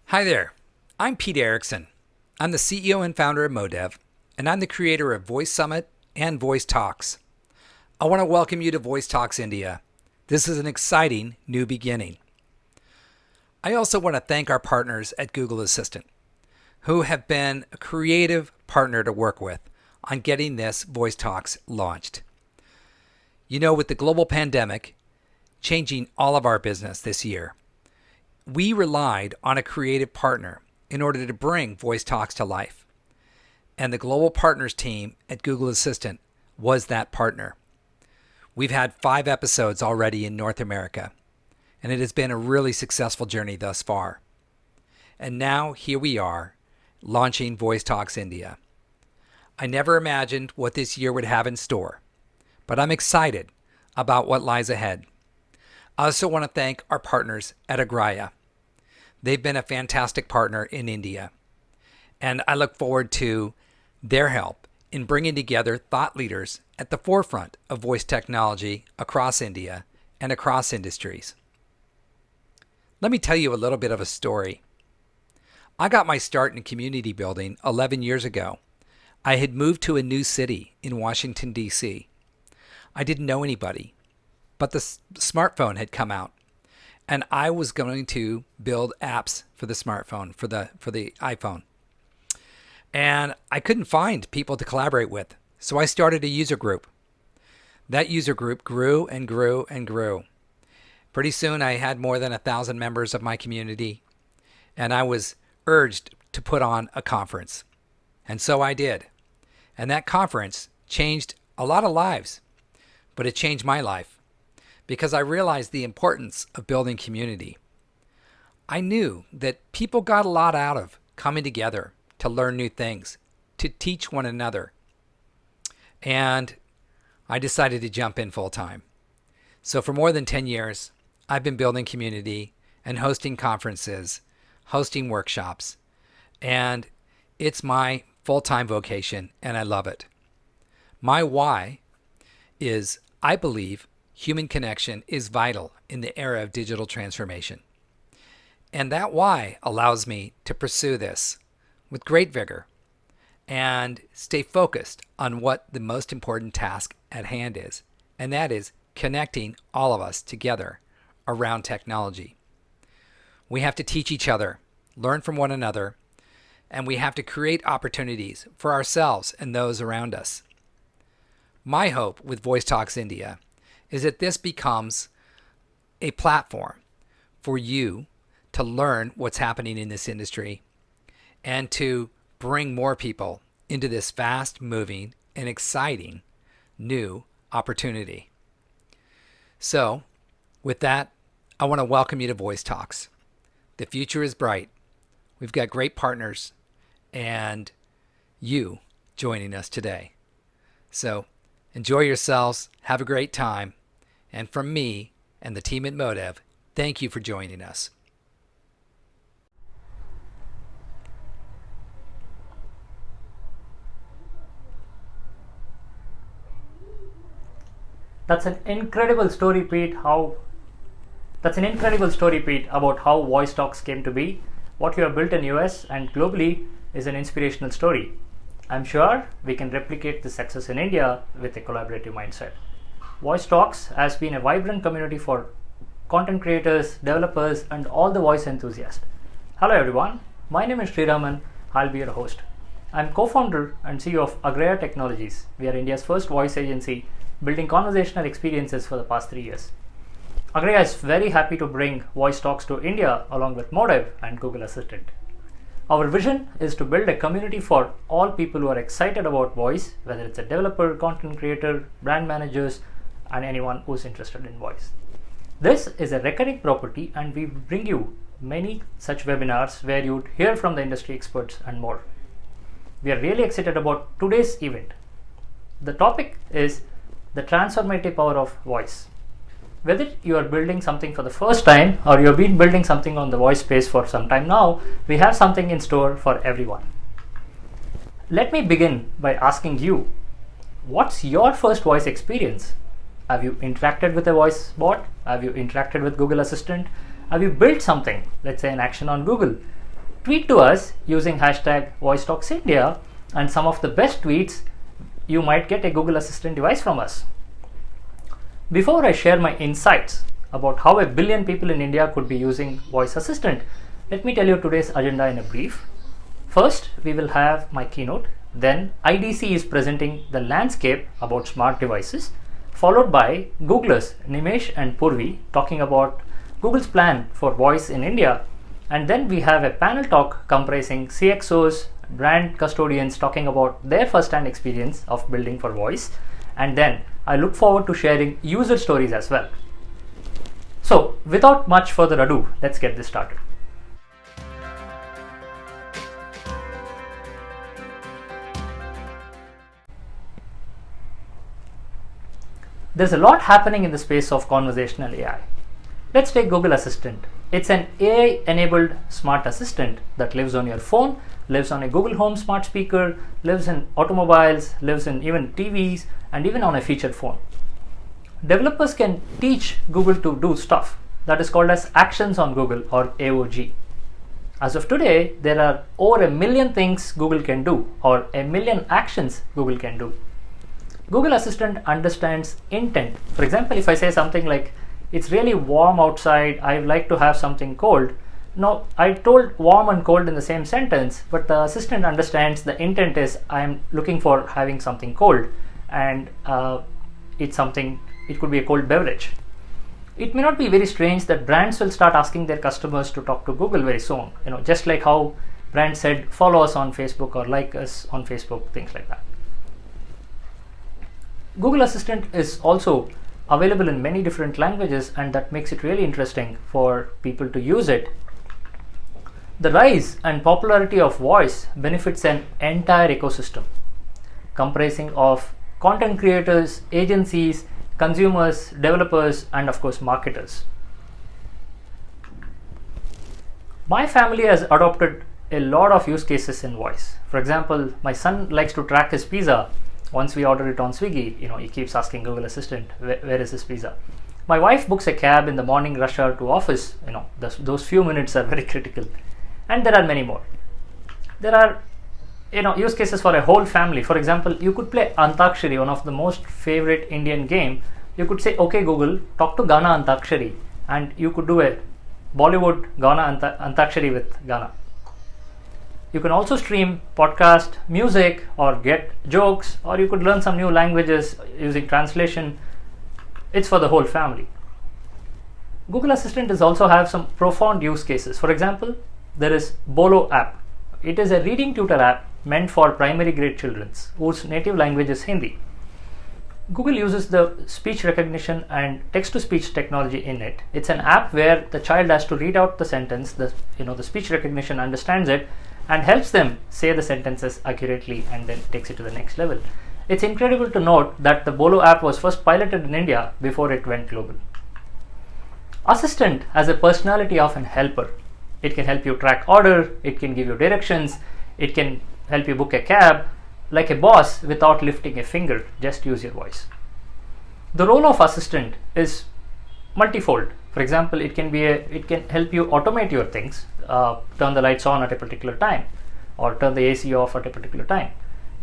Hi there, I'm Pete Erickson. I'm the CEO and founder of Modev, and I'm the creator of Voice Summit and Voice Talks. I want to welcome you to Voice Talks India. This is an exciting new beginning. I also want to thank our partners at Google Assistant, who have been a creative partner to work with on getting this Voice Talks launched. You know, with the global pandemic changing all of our business this year, we relied on a creative partner in order to bring Voice Talks to life. And the Global Partners team at Google Assistant was that partner. We've had 5 episodes already in North America, and it has been a really successful journey thus far. And now here we are, launching Voice Talks India. I never imagined what this year would have in store, but I'm excited about what lies ahead. I also want to thank our partners at Agraya. They've been a fantastic partner in India, and I look forward to their help in bringing together thought leaders at the forefront of voice technology across India and across industries. Let me tell you a little bit of a story. I got my start in community building 11 years ago. I had moved to a new city in Washington, D.C. I didn't know anybody, but the smartphone had come out, and I was going to build apps for the smartphone, for the iPhone. And I couldn't find people to collaborate with, so I started a user group. That user group grew and grew and grew. Pretty soon I had more than 1,000 members of my community, and I was urged to put on a conference. And so I did. And that conference changed a lot of lives, but it changed my life, because I realized the importance of building community. I knew that people got a lot out of coming together to learn new things, to teach one another. And I decided to jump in full time. So for more than 10 years, I've been building community and hosting conferences, hosting workshops, and it's my full-time vocation, and I love it. My why is I believe human connection is vital in the era of digital transformation. And that why allows me to pursue this with great vigor and stay focused on what the most important task at hand is, and that is connecting all of us together around technology. We have to teach each other, learn from one another, and we have to create opportunities for ourselves and those around us. My hope with Voice Talks India is that this becomes a platform for you to learn what's happening in this industry and to bring more people into this fast-moving and exciting new opportunity. So, with that, I want to welcome you to Voice Talks. The future is bright. We've got great partners and you joining us today. So, enjoy yourselves, have a great time, and from me and the team at Modev, thank you for joining us. That's an incredible story, Pete. About how Voice Talks came to be. What you have built in US and globally is an inspirational story. I'm sure we can replicate the success in India with a collaborative mindset. Voice Talks has been a vibrant community for content creators, developers, and all the voice enthusiasts. Hello everyone, my name is Sriraman. I'll be your host. I'm co-founder and CEO of Agraya Technologies. We are India's first voice agency building conversational experiences for the past 3 years. Agraya is very happy to bring Voice Talks to India along with Modev and Google Assistant. Our vision is to build a community for all people who are excited about voice, whether it's a developer, content creator, brand managers, and anyone who's interested in voice. This is a recurring property, and we bring you many such webinars where you'd hear from the industry experts and more. We are really excited about today's event. The topic is the transformative power of voice. Whether you are building something for the first time or you have been building something on the voice space for some time now, we have something in store for everyone. Let me begin by asking you, what's your first voice experience? Have you interacted with a voice bot? Have you interacted with Google Assistant? Have you built something, let's say an action on Google? Tweet to us using hashtag VoiceTalksIndia, and some of the best tweets you might get a Google Assistant device from us. Before I share my insights about how 1 billion people in India could be using voice assistant, let me tell you today's agenda in a brief. First, we will have my keynote. Then IDC is presenting the landscape about smart devices, followed by Googlers Nimesh and Purvi talking about Google's plan for voice in India. And then we have a panel talk comprising CXOs, brand custodians talking about their first-hand experience of building for voice. And then I look forward to sharing user stories as well. So without much further ado, let's get this started. There's a lot happening in the space of conversational AI. Let's take Google Assistant. It's an AI-enabled smart assistant that lives on your phone, lives on a Google Home smart speaker, lives in automobiles, lives in even TVs, and even on a featured phone. Developers can teach Google to do stuff that is called as actions on Google, or AOG. As of today, there are over 1 million things Google can do, or 1 million actions Google can do. Google Assistant understands intent. For example, if I say something like, it's really warm outside, I'd like to have something cold. Now, I told warm and cold in the same sentence, but the assistant understands the intent is I'm looking for having something cold, and it could be a cold beverage. It may not be very strange that brands will start asking their customers to talk to Google very soon. Just like how brands said, follow us on Facebook or like us on Facebook, things like that. Google Assistant is also available in many different languages, and that makes it really interesting for people to use it. The rise and popularity of voice benefits an entire ecosystem comprising of content creators, agencies, consumers, developers, and of course marketers. My family has adopted a lot of use cases in voice. For example, my son likes to track his pizza. Once we order it on Swiggy, he keeps asking Google Assistant, where is this pizza? My wife books a cab in the morning rush hour to office. Those few minutes are very critical. And there are many more. There are use cases for a whole family. For example, you could play Antakshari, one of the most favorite Indian game. You could say, okay Google, talk to Ghana Antakshari, and you could do a Bollywood Ghana Antakshari with Ghana. You can also stream podcast, music, or get jokes, or you could learn some new languages using translation. It's for the whole family. Google Assistant does also have some profound use cases. For example, there is Bolo app. It is a reading tutor app meant for primary grade children whose native language is Hindi. Google uses the speech recognition and text-to-speech technology in it. It's an app where the child has to read out the sentence. The speech recognition understands it and helps them say the sentences accurately, and then takes it to the next level. It's incredible to note that the Bolo app was first piloted in India before it went global. Assistant has a personality of an helper. It can help you track order, it can give you directions, it can help you book a cab, like a boss without lifting a finger. Just use your voice. The role of assistant is multifold. For example, it can help you automate your things, turn the lights on at a particular time, or turn the AC off at a particular time.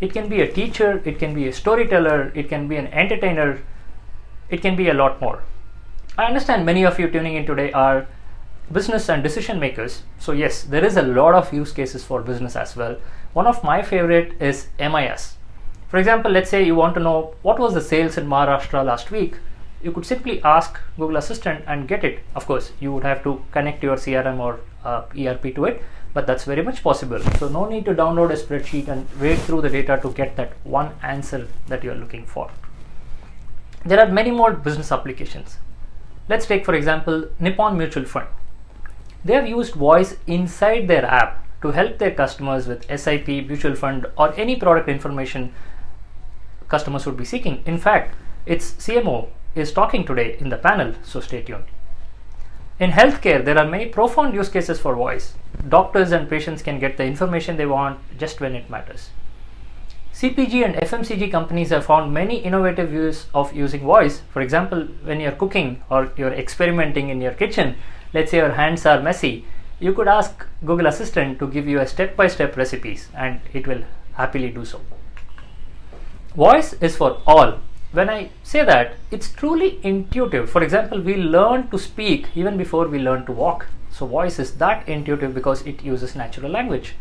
It can be a teacher, it can be a storyteller, it can be an entertainer, it can be a lot more. I understand many of you tuning in today are business and decision makers. So yes, there is a lot of use cases for business as well. One of my favorite is MIS. For example, let's say you want to know what was the sales in Maharashtra last week. You could simply ask Google Assistant and get it. Of course, you would have to connect your CRM or ERP to it, but that's very much possible. So no need to download a spreadsheet and wade through the data to get that one answer that you're looking for. There are many more business applications. Let's take for example Nippon Mutual Fund. They have used voice inside their app to help their customers with SIP, mutual fund, or any product information customers would be seeking. In fact, its CMO is talking today in the panel, so stay tuned. In healthcare, there are many profound use cases for voice. Doctors and patients can get the information they want just when it matters. CPG and FMCG companies have found many innovative use of using voice. For example, when you're cooking or you're experimenting in your kitchen, let's say your hands are messy, you could ask Google Assistant to give you a step-by-step recipes and it will happily do so. Voice is for all. When I say that, it's truly intuitive. For example, we learn to speak even before we learn to walk. So voice is that intuitive because it uses natural language.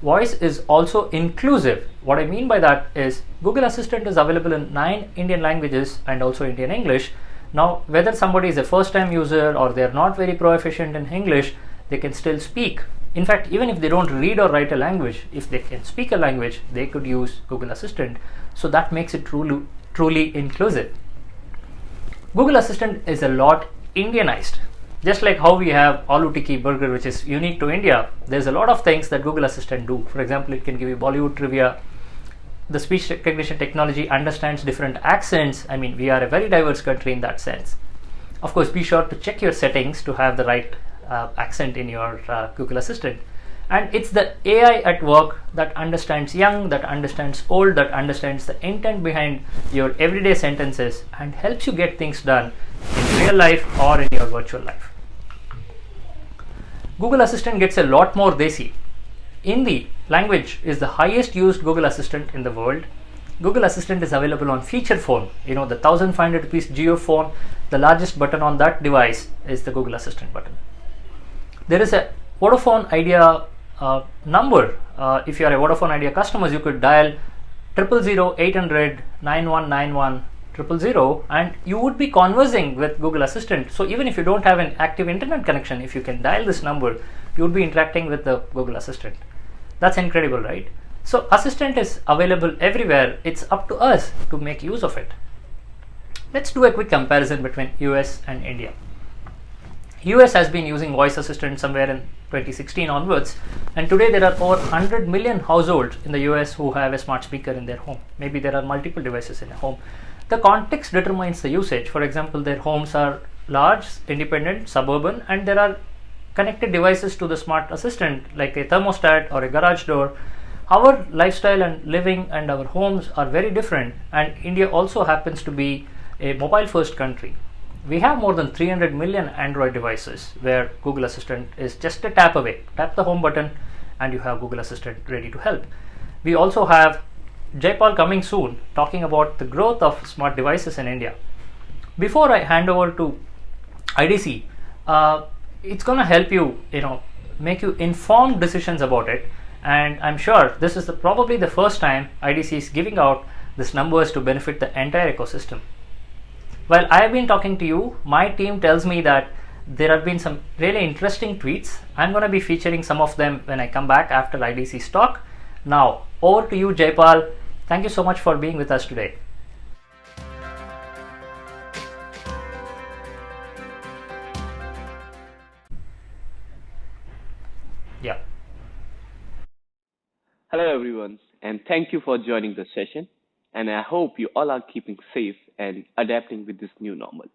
Voice is also inclusive. What I mean by that is Google Assistant is available in 9 Indian languages and also Indian English. Now, whether somebody is a first-time user or they're not very proficient in English, they can still speak. In fact, even if they don't read or write a language, if they can speak a language, they could use Google Assistant. So that makes it truly inclusive. Google Assistant is a lot Indianized. Just like how we have Aloo Tikki burger, which is unique to India, there's a lot of things that Google Assistant do. For example, it can give you Bollywood trivia. The speech recognition technology understands different accents. I mean, we are a very diverse country in that sense. Of course, be sure to check your settings to have the right accent in your Google Assistant. And it's the AI at work that understands young, that understands old, that understands the intent behind your everyday sentences and helps you get things done in real life or in your virtual life. Google Assistant gets a lot more desi. Hindi language is the highest used Google Assistant in the world. Google Assistant is available on feature phone. You know, the 1500 rupees Geo phone, the largest button on that device is the Google Assistant button. There is a Vodafone Idea number. If you are a Vodafone Idea customers, you could dial 000 800 9191 000 and you would be conversing with Google Assistant. So even if you don't have an active internet connection, if you can dial this number, you would be interacting with the Google Assistant. That's incredible, right? So Assistant is available everywhere. It's up to us to make use of it. Let's do a quick comparison between US and India. US has been using voice assistant somewhere in 2016 onwards, and today there are over 100 million households in the US who have a smart speaker in their home. Maybe there are multiple devices in a home. The context determines the usage. For example, their homes are large, independent, suburban, and there are connected devices to the smart assistant like a thermostat or a garage door. Our lifestyle and living and our homes are very different, and India also happens to be a mobile first country. We have more than 300 million Android devices where Google Assistant is just a tap away. Tap the home button and you have Google Assistant ready to help. We also have Jaipal coming soon talking about the growth of smart devices in India. Before I hand over to IDC, it's going to help you, make you informed decisions about it. And I'm sure this is probably the first time IDC is giving out these numbers to benefit the entire ecosystem. While I have been talking to you, my team tells me that there have been some really interesting tweets. I'm going to be featuring some of them when I come back after IDC's talk. Now, over to you, Jaipal. Thank you so much for being with us today. Yeah. Hello everyone, and thank you for joining the session. And I hope you all are keeping safe and adapting with this new normal.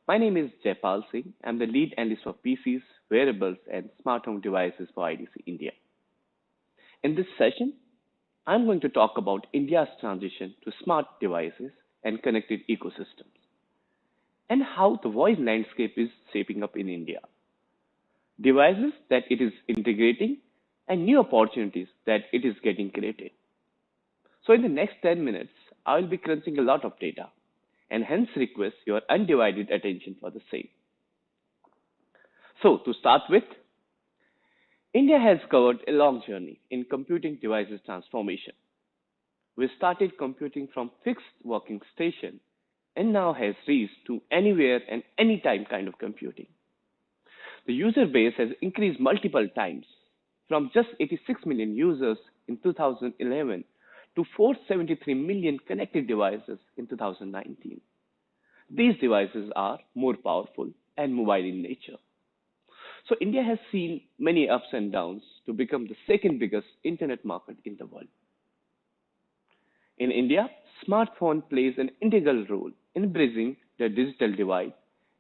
My name is Jaipal Singh. I'm the lead analyst for PCs, wearables, and smart home devices for IDC India. In this session, I'm going to talk about India's transition to smart devices and connected ecosystems, and how the voice landscape is shaping up in India. Devices that it is integrating and new opportunities that it is getting created. So in the next 10 minutes, I will be crunching a lot of data and hence request your undivided attention for the same. So to start with, India has covered a long journey in computing devices transformation. We started computing from fixed working station and now has reached to anywhere and anytime kind of computing. The user base has increased multiple times from just 86 million users in 2011 to 473 million connected devices in 2019. these devices are more powerful and mobile in nature. So India has seen many ups and downs to become the second biggest internet market in the world. In India, smartphone plays an integral role in bridging the digital divide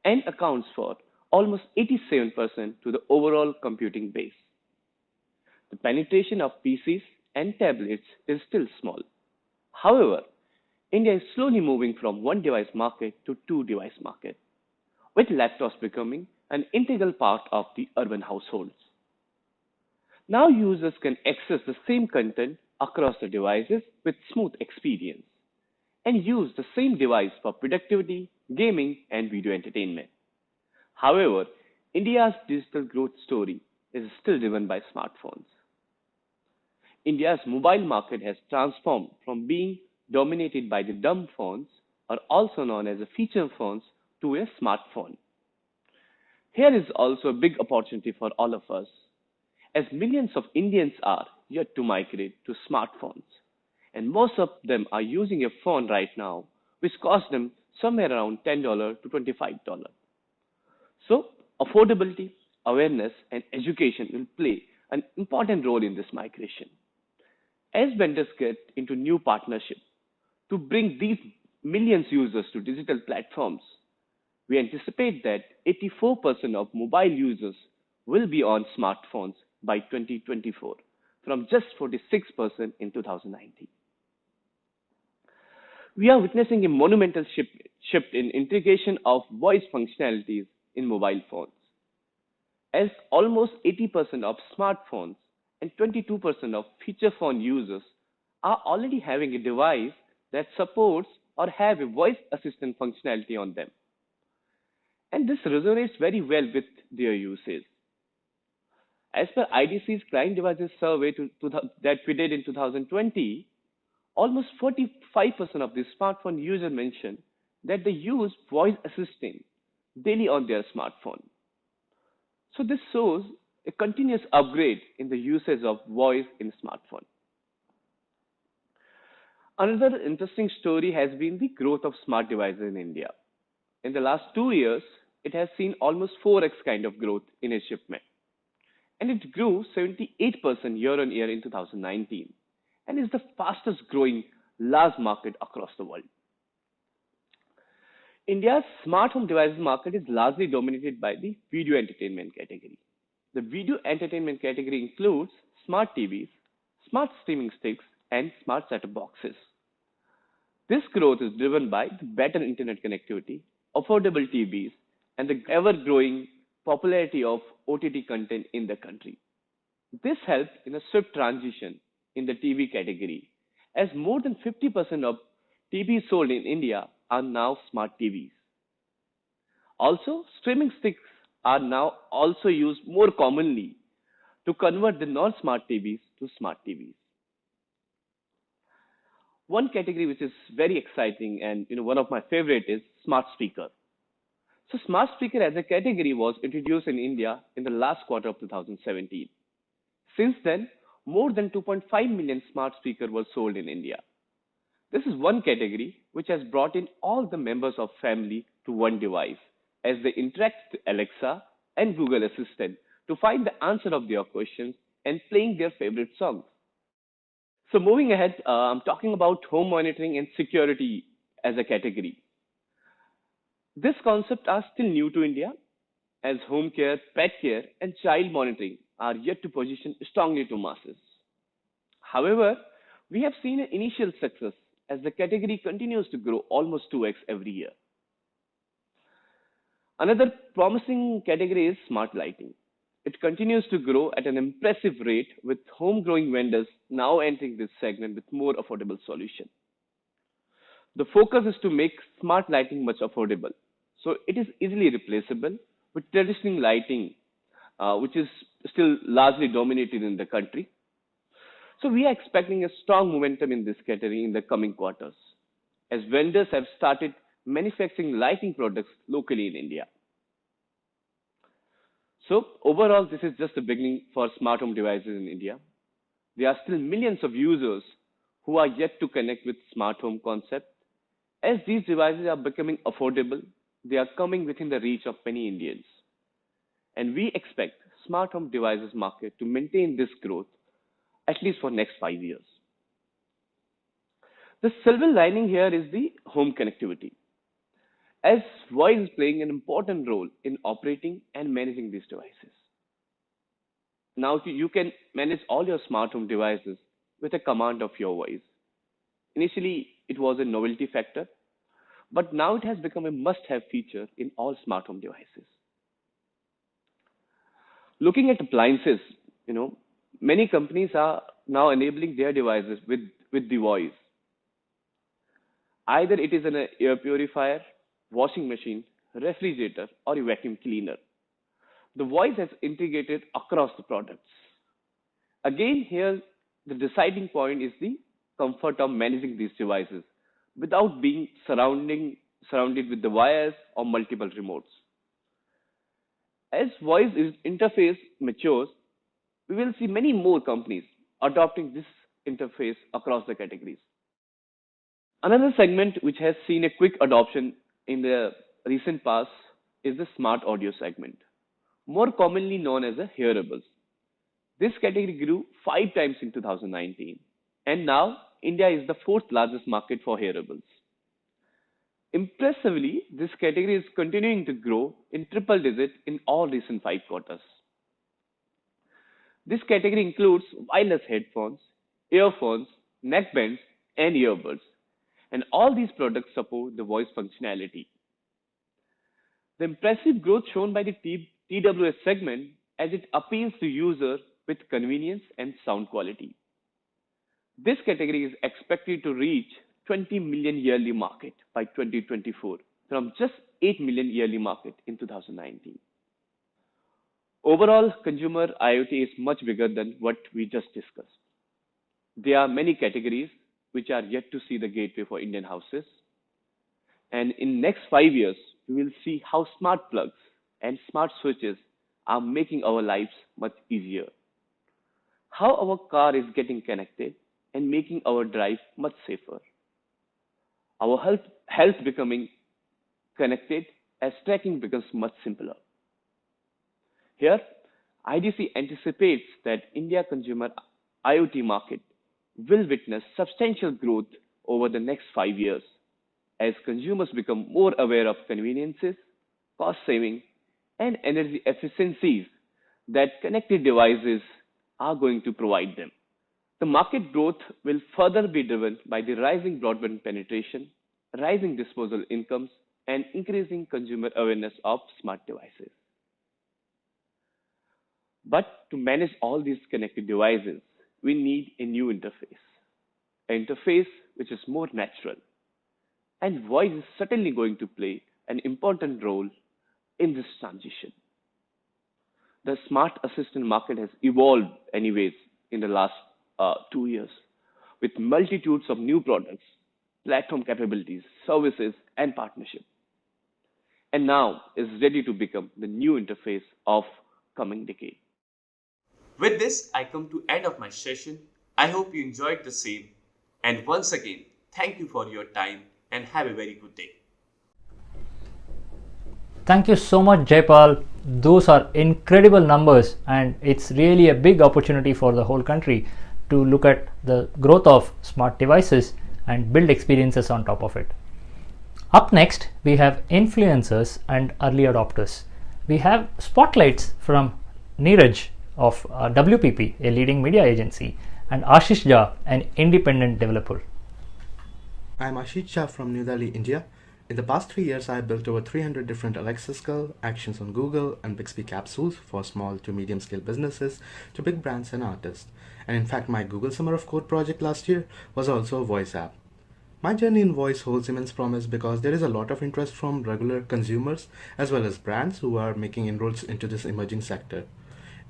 and accounts for almost 87% to the overall computing base. The penetration of PCs and tablets is still small. However, India is slowly moving from one device market to two device market, with laptops becoming an integral part of the urban households. Now users can access the same content across the devices with smooth experience and use the same device for productivity, gaming, and video entertainment. However, India's digital growth story is still driven by smartphones. India's mobile market has transformed from being dominated by the dumb phones, or also known as the feature phones, to a smartphone. Here is also a big opportunity for all of us, as millions of Indians are yet to migrate to smartphones, and most of them are using a phone right now, which costs them somewhere around $10 to $25. So, affordability, awareness, and education will play an important role in this migration. As vendors get into new partnerships to bring these millions users to digital platforms, we anticipate that 84% of mobile users will be on smartphones by 2024, from just 46% in 2019. We are witnessing a monumental shift in integration of voice functionalities in mobile phones, as almost 80% of smartphones and 22% of feature phone users are already having a device that supports or have a voice assistant functionality on them. And this resonates very well with their usage. As per IDC's client devices survey that we did in 2020, almost 45% of the smartphone users mentioned that they use voice assistant daily on their smartphone. So this shows a continuous upgrade in the usage of voice in smartphone. Another interesting story has been the growth of smart devices in India. In the last 2 years, it has seen almost 4x kind of growth in its shipment. And it grew 78% year on year in 2019 and is the fastest growing large market across the world. India's smart home devices market is largely dominated by the video entertainment category. The video entertainment category includes smart TVs, smart streaming sticks, and smart set-top boxes. This growth is driven by the better internet connectivity, affordable TVs, and the ever-growing popularity of OTT content in the country. This helped in a swift transition in the TV category, as more than 50% of TVs sold in India are now smart TVs. Also, streaming sticks are now also used more commonly to convert the non-smart TVs to smart TVs. One category which is very exciting and one of my favorite is smart speaker. So smart speaker as a category was introduced in India in the last quarter of 2017. Since then, more than 2.5 million smart speakers were sold in India. This is one category which has brought in all the members of family to one device as they interact with Alexa and Google Assistant to find the answer of their questions and playing their favorite songs. So moving ahead, I'm talking about home monitoring and security as a category. This concept are still new to India, as home care, pet care, and child monitoring are yet to position strongly to masses. However, we have seen an initial success as the category continues to grow almost 2x every year. Another promising category is smart lighting. It continues to grow at an impressive rate, with home-growing vendors now entering this segment with more affordable solutions. The focus is to make smart lighting much affordable, so it is easily replaceable with traditional lighting, which is still largely dominated in the country. So we are expecting a strong momentum in this category in the coming quarters, as vendors have started manufacturing lighting products locally in India. So overall, this is just the beginning for smart home devices in India. There are still millions of users who are yet to connect with smart home concept, As these devices are becoming affordable, they are coming within the reach of many Indians. And we expect smart home devices market to maintain this growth at least for next 5 years. The silver lining here is the home connectivity, as voice is playing an important role in operating and managing these devices. Now you can manage all your smart home devices with a command of your voice. Initially, it was a novelty factor, but now it has become a must-have feature in all smart home devices. Looking at appliances, you know, many companies are now enabling their devices with the voice. Either it is an air purifier, washing machine, refrigerator, or a vacuum cleaner. The voice has integrated across the products. Again, here the deciding point is the comfort of managing these devices without being surrounded with the wires or multiple remotes. As interface matures, we will see many more companies adopting this interface across the categories. Another segment which has seen a quick adoption in the recent past is the smart audio segment, more commonly known as the hearables. This category grew 5 times in 2019, and now India is the fourth largest market for hearables. Impressively, this category is continuing to grow in triple digit in all recent 5 quarters. This category includes wireless headphones, earphones, neckbands, and earbuds, and all these products support the voice functionality. The impressive growth shown by the TWS segment as it appeals to users with convenience and sound quality. This category is expected to reach 20 million yearly market by 2024 from just 8 million yearly market in 2019. Overall, consumer IoT is much bigger than what we just discussed. There are many categories which are yet to see the gateway for Indian houses. And in next 5 years, we will see how smart plugs and smart switches are making our lives much easier. How our car is getting connected and making our drive much safer. Our health becoming connected as tracking becomes much simpler. Here, IDC anticipates that India consumer IoT market will witness substantial growth over the next 5 years as consumers become more aware of conveniences, cost saving, and energy efficiencies that connected devices are going to provide them. The market growth will further be driven by the rising broadband penetration, rising disposable incomes, and increasing consumer awareness of smart devices. But to manage all these connected devices, we need a new interface, an interface which is more natural. And voice is certainly going to play an important role in this transition. The smart assistant market has evolved anyways in the last 2 years with multitudes of new products, platform capabilities, services, and partnership. And now is ready to become the new interface of coming decade. With this, I come to end of my session. I hope you enjoyed the same. And once again, thank you for your time and have a very good day. Thank you so much, Jaipal. Those are incredible numbers, and it's really a big opportunity for the whole country to look at the growth of smart devices and build experiences on top of it. Up next, we have influencers and early adopters. We have spotlights from Neeraj of WPP, a leading media agency, and Ashish Jha, an independent developer. I'm Ashish Jha from New Delhi, India. In the past 3 years, I have built over 300 different Alexa skill, actions on Google, and Bixby capsules for small to medium scale businesses to big brands and artists. And in fact, my Google Summer of Code project last year was also a voice app. My journey in voice holds immense promise because there is a lot of interest from regular consumers as well as brands who are making inroads into this emerging sector.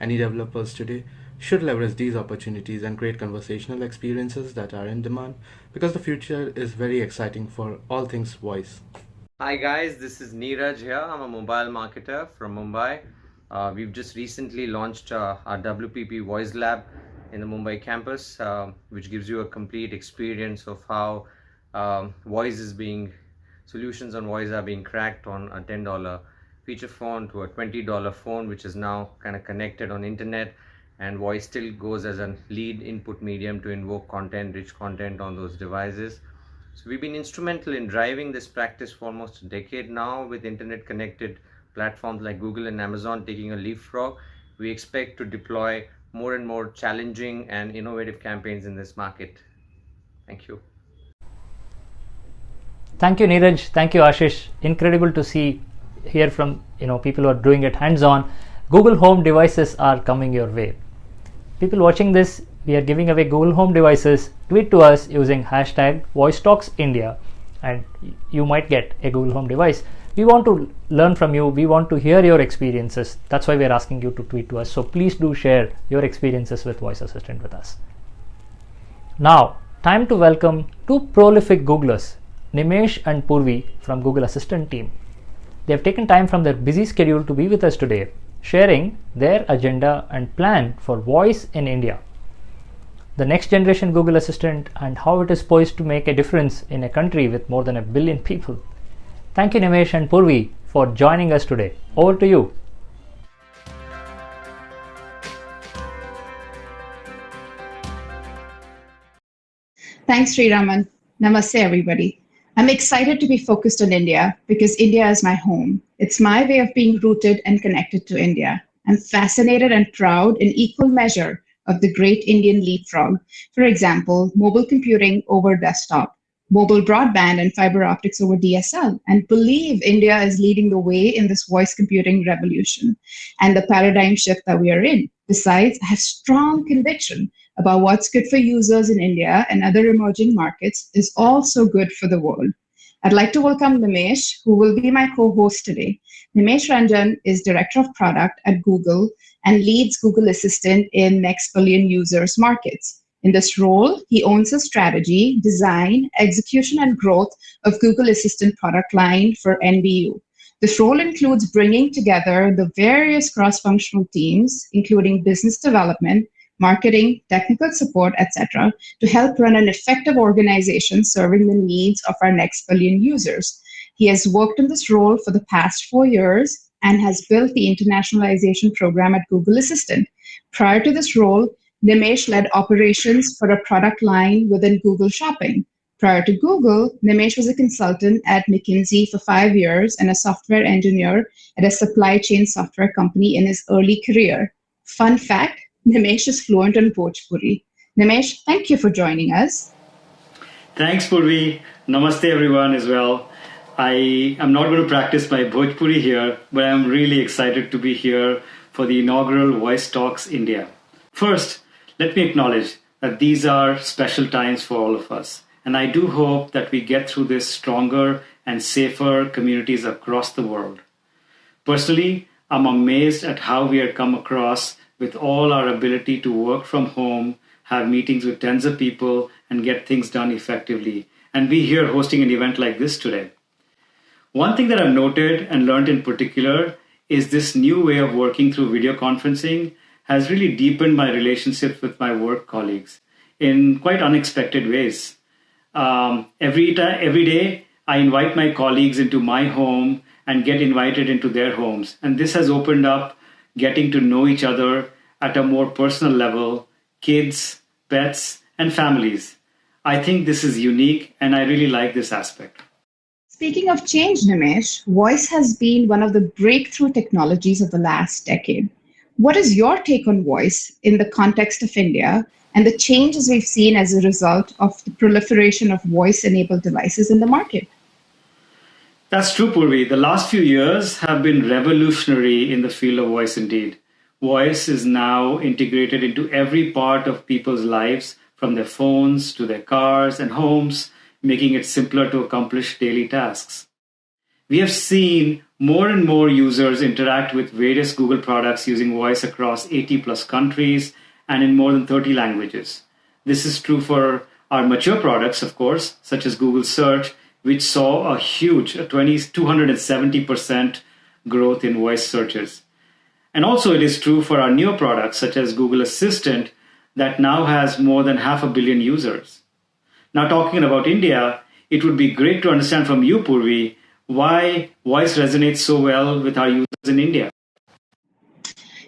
Any developers today should leverage these opportunities and create conversational experiences that are in demand because the future is very exciting for all things voice. Hi guys, this is Neeraj here. I'm a mobile marketer from Mumbai. We've just recently launched our WPP Voice Lab in the Mumbai campus, which gives you a complete experience of how Solutions on voice are being cracked on a $10 feature phone to a $20 phone, which is now kind of connected on internet, and voice still goes as a lead input medium to invoke content, rich content on those devices. So we've been instrumental in driving this practice for almost a decade now, with internet connected platforms like Google and Amazon taking a leapfrog. We expect to deploy more and more challenging and innovative campaigns in this market. Thank you. Thank you, Neeraj. Thank you, Ashish. Incredible to hear from people who are doing it hands-on. Google Home devices are coming your way. People watching this, we are giving away Google Home devices. Tweet to us using hashtag VoiceTalksIndia, and you might get a Google Home device. We want to learn from you. We want to hear your experiences. That's why we are asking you to tweet to us. So please do share your experiences with Voice Assistant with us. Now, time to welcome two prolific Googlers, Nimesh and Purvi from Google Assistant team. They have taken time from their busy schedule to be with us today, sharing their agenda and plan for voice in India, the next generation Google Assistant, and how it is poised to make a difference in a country with more than 1 billion people. Thank you, Nimesh and Purvi, for joining us today. Over to you. Thanks, Sriraman. Namaste, everybody. I'm excited to be focused on India because India is my home. It's my way of being rooted and connected to India. I'm fascinated and proud in equal measure of the great Indian leapfrog. For example, mobile computing over desktop, mobile broadband and fiber optics over DSL, and believe India is leading the way in this voice computing revolution and the paradigm shift that we are in. Besides, I have strong conviction about what's good for users in India and other emerging markets is also good for the world. I'd like to welcome Nimesh, who will be my co-host today. Nimesh Ranjan is Director of Product at Google and leads Google Assistant in next billion users markets. In this role, he owns the strategy, design, execution, and growth of Google Assistant product line for NBU. This role includes bringing together the various cross-functional teams, including business development, marketing, technical support, etc., to help run an effective organization serving the needs of our next billion users. He has worked in this role for the past 4 years and has built the internationalization program at Google Assistant. Prior to this role, Nimesh led operations for a product line within Google Shopping. Prior to Google, Nimesh was a consultant at McKinsey for 5 years and a software engineer at a supply chain software company in his early career. Fun fact, Nimesh is fluent in Bhojpuri. Nimesh, thank you for joining us. Thanks, Purvi. Namaste, everyone, as well. I am not going to practice my Bhojpuri here, but I'm really excited to be here for the inaugural Voice Talks India. First, let me acknowledge that these are special times for all of us, and I do hope that we get through this stronger and safer communities across the world. Personally, I'm amazed at how we have come across with all our ability to work from home, have meetings with tens of people, and get things done effectively. And we here hosting an event like this today. One thing that I've noted and learned in particular is this new way of working through video conferencing has really deepened my relationships with my work colleagues in quite unexpected ways. Every day, I invite my colleagues into my home and get invited into their homes. And this has opened up getting to know each other at a more personal level, kids, pets, and families. I think this is unique, and I really like this aspect. Speaking of change, Nimesh, voice has been one of the breakthrough technologies of the last decade. What is your take on voice in the context of India and the changes we've seen as a result of the proliferation of voice-enabled devices in the market? That's true, Purvi. The last few years have been revolutionary in the field of voice indeed. Voice is now integrated into every part of people's lives, from their phones to their cars and homes, making it simpler to accomplish daily tasks. We have seen more and more users interact with various Google products using voice across 80 plus countries and in more than 30 languages. This is true for our mature products, of course, such as Google Search, which saw a huge 270% growth in voice searches. And also it is true for our newer products, such as Google Assistant, that now has more than 500 million users. Now talking about India, it would be great to understand from you, Purvi, why voice resonates so well with our users in India.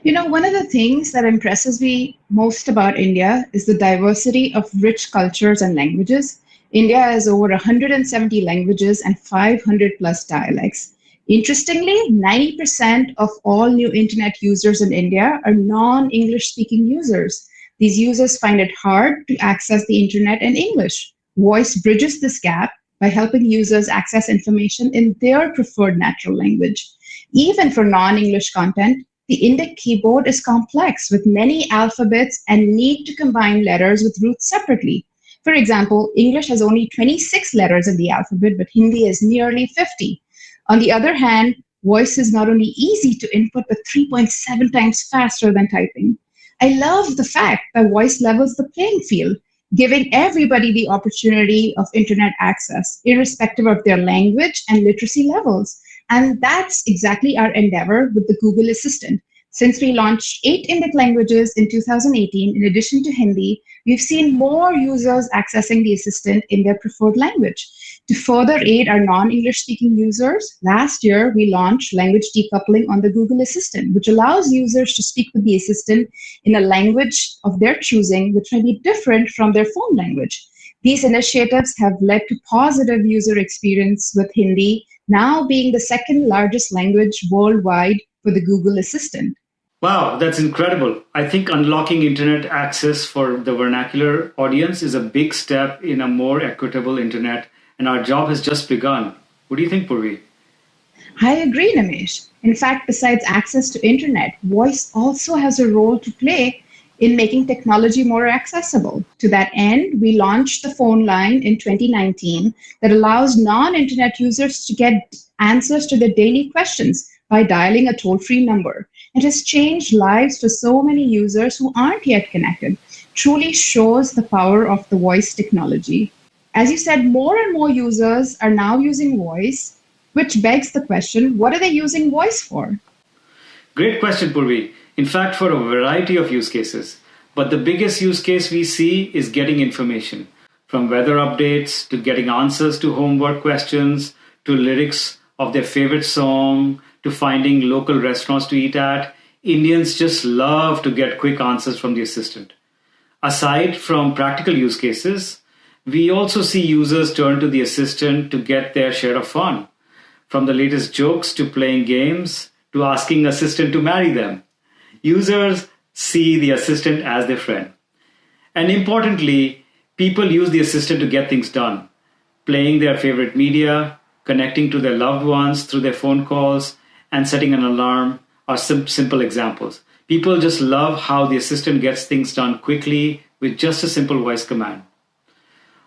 One of the things that impresses me most about India is the diversity of rich cultures and languages. India has over 170 languages and 500 plus dialects. Interestingly, 90% of all new internet users in India are non-English speaking users. These users find it hard to access the internet in English. Voice bridges this gap by helping users access information in their preferred natural language. Even for non-English content, the Indic keyboard is complex with many alphabets and need to combine letters with roots separately. For example, English has only 26 letters in the alphabet, but Hindi has nearly 50. On the other hand, voice is not only easy to input, but 3.7 times faster than typing. I love the fact that voice levels the playing field, giving everybody the opportunity of internet access, irrespective of their language and literacy levels. And that's exactly our endeavor with the Google Assistant. Since we launched 8 Indic languages in 2018, in addition to Hindi, we've seen more users accessing the Assistant in their preferred language. To further aid our non-English speaking users, last year we launched language decoupling on the Google Assistant, which allows users to speak with the Assistant in a language of their choosing, which may be different from their phone language. These initiatives have led to positive user experience with Hindi now being the second largest language worldwide for the Google Assistant. Wow, that's incredible. I think unlocking internet access for the vernacular audience is a big step in a more equitable internet, and our job has just begun. What do you think, Purvi? I agree, Namesh. In fact, besides access to internet, voice also has a role to play in making technology more accessible. To that end, we launched the phone line in 2019 that allows non-internet users to get answers to their daily questions by dialing a toll-free number. It has changed lives for so many users who aren't yet connected. Truly shows the power of the voice technology. As you said, more and more users are now using voice, which begs the question, what are they using voice for? Great question, Purvi. In fact, for a variety of use cases. But the biggest use case we see is getting information, from weather updates to getting answers to homework questions, to lyrics of their favorite song, to finding local restaurants to eat at. Indians just love to get quick answers from the assistant. Aside from practical use cases, we also see users turn to the assistant to get their share of fun, from the latest jokes to playing games to asking assistant to marry them. Users see the assistant as their friend. And importantly, people use the assistant to get things done, playing their favorite media, connecting to their loved ones through their phone calls, and setting an alarm are simple examples. People just love how the assistant gets things done quickly with just a simple voice command.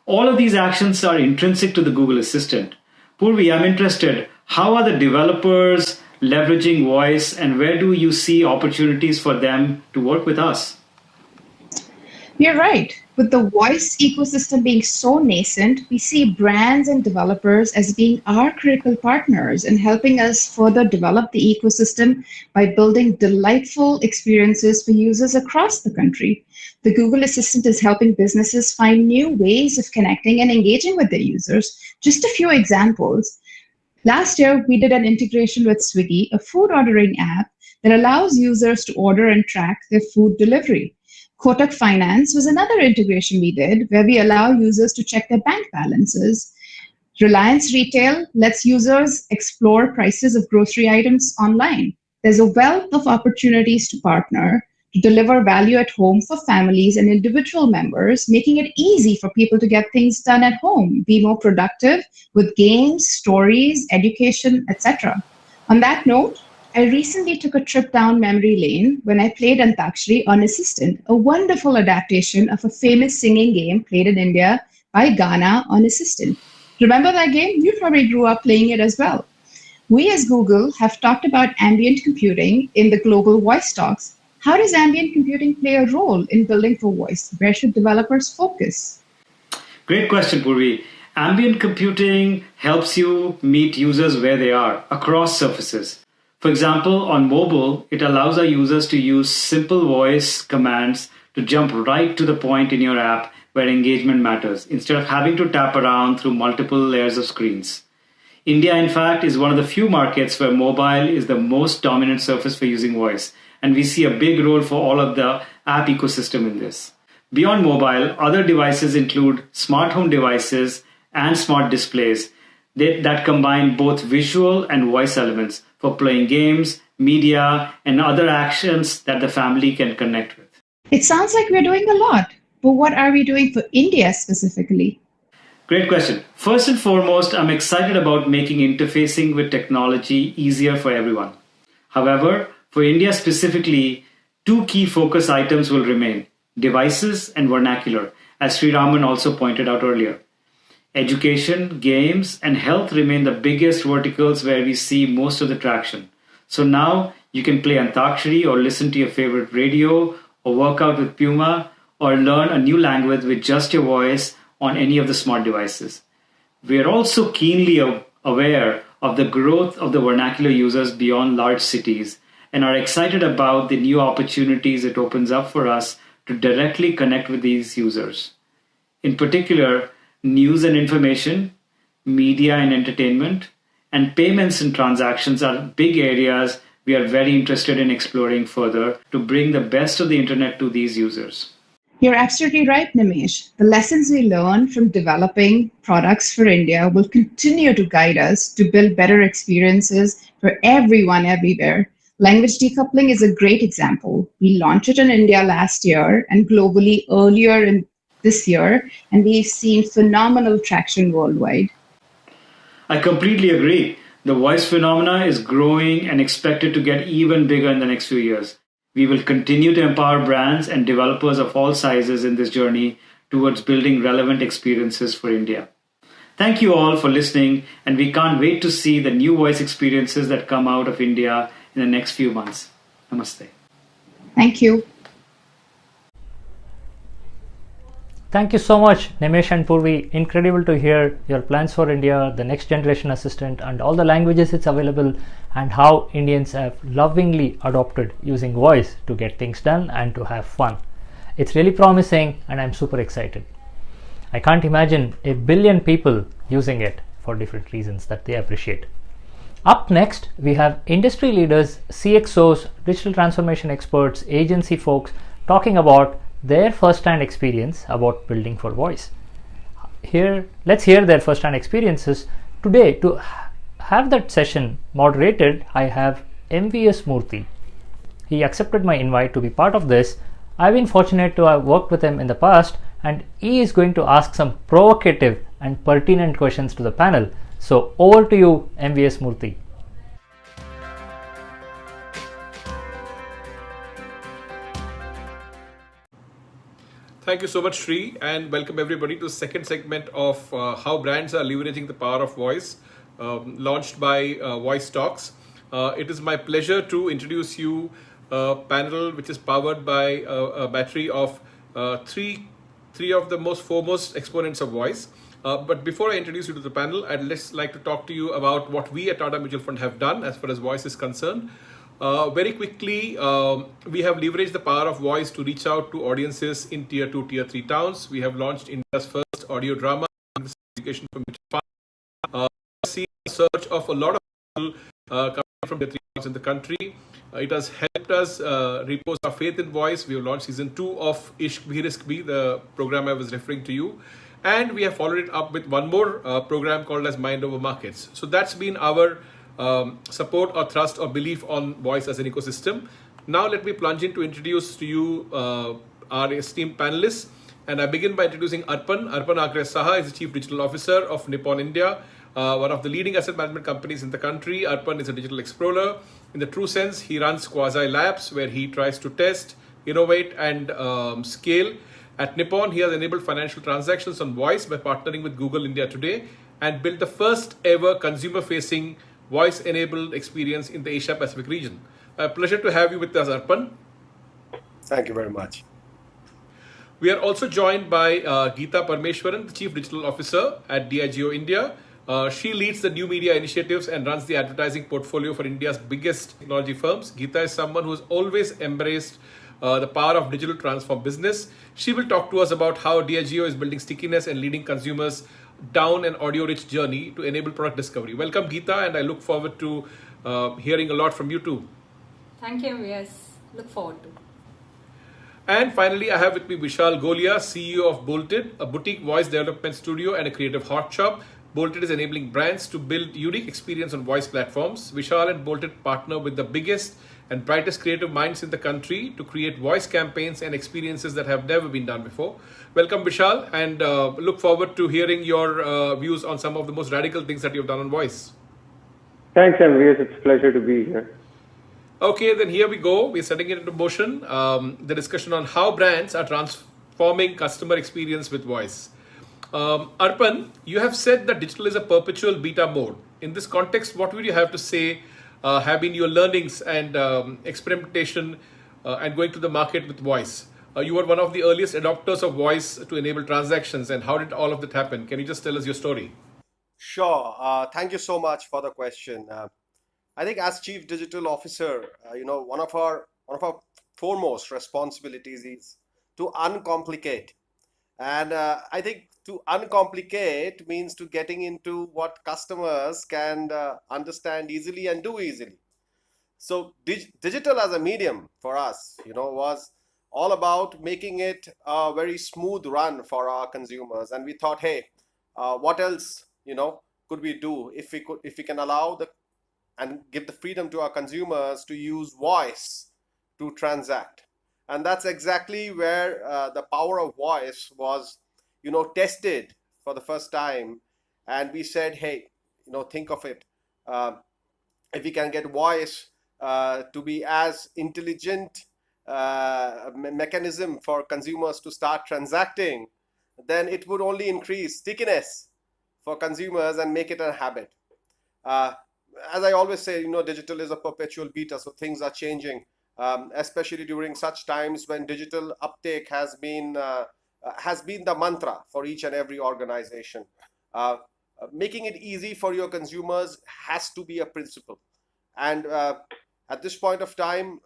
All of these actions are intrinsic to the Google Assistant. Purvi, I'm interested, how are the developers leveraging voice, and where do you see opportunities for them to work with us? You're right. With the voice ecosystem being so nascent, we see brands and developers as being our critical partners in helping us further develop the ecosystem by building delightful experiences for users across the country. The Google Assistant is helping businesses find new ways of connecting and engaging with their users. Just a few examples. Last year, we did an integration with Swiggy, a food ordering app that allows users to order and track their food delivery. Kotak Finance was another integration we did where we allow users to check their bank balances. Reliance Retail lets users explore prices of grocery items online. There's a wealth of opportunities to partner to deliver value at home for families and individual members, making it easy for people to get things done at home, be more productive with games, stories, education, etc. On that note, I recently took a trip down memory lane when I played Antakshari on Assistant, a wonderful adaptation of a famous singing game played in India by Ghana on Assistant. Remember that game? You probably grew up playing it as well. We as Google have talked about ambient computing in the global voice talks. How does ambient computing play a role in building for voice? Where should developers focus? Great question, Purvi. Ambient computing helps you meet users where they are, across surfaces. For example, on mobile, it allows our users to use simple voice commands to jump right to the point in your app where engagement matters, instead of having to tap around through multiple layers of screens. India, in fact, is one of the few markets where mobile is the most dominant surface for using voice, and we see a big role for all of the app ecosystem in this. Beyond mobile, other devices include smart home devices and smart displays that combine both visual and voice elements for playing games, media, and other actions that the family can connect with. It sounds like we're doing a lot, but what are we doing for India specifically? Great question. First and foremost, I'm excited about making interfacing with technology easier for everyone. However, for India specifically, two key focus items will remain: devices and vernacular, as Sri Raman also pointed out earlier. Education, games, and health remain the biggest verticals where we see most of the traction. So now you can play Antakshari or listen to your favorite radio or work out with Puma or learn a new language with just your voice on any of the smart devices. We are also keenly aware of the growth of the vernacular users beyond large cities and are excited about the new opportunities it opens up for us to directly connect with these users. In particular, news and information, media and entertainment, and payments and transactions are big areas we are very interested in exploring further to bring the best of the internet to these users. You're absolutely right, Nimesh. The lessons we learn from developing products for India will continue to guide us to build better experiences for everyone everywhere. Language decoupling is a great example. We launched it in India last year and globally earlier in this year, and we've seen phenomenal traction worldwide. I completely agree. The voice phenomena is growing and expected to get even bigger in the next few years. We will continue to empower brands and developers of all sizes in this journey towards building relevant experiences for India. Thank you all for listening, and we can't wait to see the new voice experiences that come out of India in the next few months. Namaste. Thank you. Thank you so much, Nimesh and Purvi. Incredible to hear your plans for India, the next generation assistant, and all the languages it's available, and how Indians have lovingly adopted using voice to get things done and to have fun. It's really promising, and I'm super excited. I can't imagine 1 billion people using it for different reasons that they appreciate. Up next, we have industry leaders, CXOs, digital transformation experts, agency folks talking about their first-hand experience about building for voice. Let's hear their first-hand experiences. Today, to have that session moderated, I have MVS Murthy. He accepted my invite to be part of this. I've been fortunate to have worked with him in the past, and he is going to ask some provocative and pertinent questions to the panel. So over to you, MVS Murthy. Thank you so much, Sri, and welcome everybody to the second segment of how brands are leveraging the power of voice, launched by Voice Talks. It is my pleasure to introduce you a panel which is powered by a battery of three of the most foremost exponents of voice. But before I introduce you to the panel, I'd just like to talk to you about what we at Tata Mutual Fund have done as far as voice is concerned. Very quickly, we have leveraged the power of voice to reach out to audiences in tier 2, tier 3 towns. We have launched India's first audio drama, education for mutual fund. See a surge of a lot of people coming from tier 3 towns in the country. It has helped us repose our faith in voice. We have launched season 2 of Ishq Bhi Risk Bhi, the program I was referring to you. And we have followed it up with one more program called as Mind Over Markets. So that's been our support or trust or belief on voice as an ecosystem. Now let me plunge in to introduce to you our esteemed panelists. And I begin by introducing Arpan. Arpan Agre Saha is the Chief Digital Officer of Nippon India, one of the leading asset management companies in the country. Arpan is a digital explorer. In the true sense, he runs Quasi Labs, where he tries to test, innovate, and scale. At Nippon, he has enabled financial transactions on voice by partnering with Google India Today and built the first ever consumer-facing voice-enabled experience in the Asia-Pacific region. A pleasure to have you with us, Arpan. Thank you very much. We are also joined by Geeta Parmeshwaran, the Chief Digital Officer at Diageo India. She leads the new media initiatives and runs the advertising portfolio for India's biggest technology firms. Geeta is someone who has always embraced the power of digital transform business. She will talk to us about how Diageo is building stickiness and leading consumers down an audio-rich journey to enable product discovery. Welcome, Geeta, and I look forward to hearing a lot from you too. Thank you. Yes, look forward to. And finally, I have with me Vishal Golia, CEO of Bolted, a boutique voice development studio and a creative hot shop. Bolted is enabling brands to build unique experience on voice platforms. Vishal and Bolted partner with the biggest and brightest creative minds in the country to create voice campaigns and experiences that have never been done before. Welcome, Vishal, and look forward to hearing your views on some of the most radical things that you've done on voice. Thanks, MVS. It's a pleasure to be here. Okay, then here we go. We're setting it into motion. The discussion on how brands are transforming customer experience with voice. Arpan, you have said that digital is a perpetual beta mode. In this context, what would you have to say have been your learnings and experimentation and going to the market with voice? You were one of the earliest adopters of voice to enable transactions, and how did all of that happen? Can you just tell us your story? Sure. Thank you so much for the question. I think as Chief Digital Officer, one of our foremost responsibilities is to uncomplicate. And I think to uncomplicate means to getting into what customers can understand easily and do easily. So digital as a medium for us, was all about making it a very smooth run for our consumers. And we thought, hey, what else, could we do if we can allow and give the freedom to our consumers to use voice to transact. And that's exactly where the power of voice was, tested for the first time. And we said, hey, think of it. If we can get voice to be as intelligent mechanism for consumers to start transacting, then it would only increase stickiness for consumers and make it a habit. As I always say, digital is a perpetual beta, so things are changing, especially during such times when digital uptake has been the mantra for each and every organization. Making it easy for your consumers has to be a principle. And at this point of time,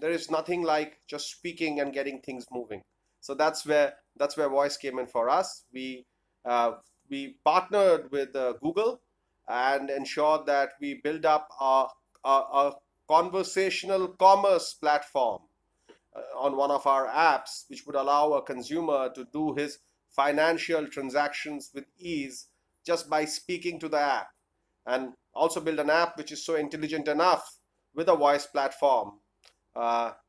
there is nothing like just speaking and getting things moving. So that's where voice came in for us. We partnered with Google and ensured that we build up a conversational commerce platform on one of our apps, which would allow a consumer to do his financial transactions with ease just by speaking to the app, and also build an app which is so intelligent enough with a voice platform,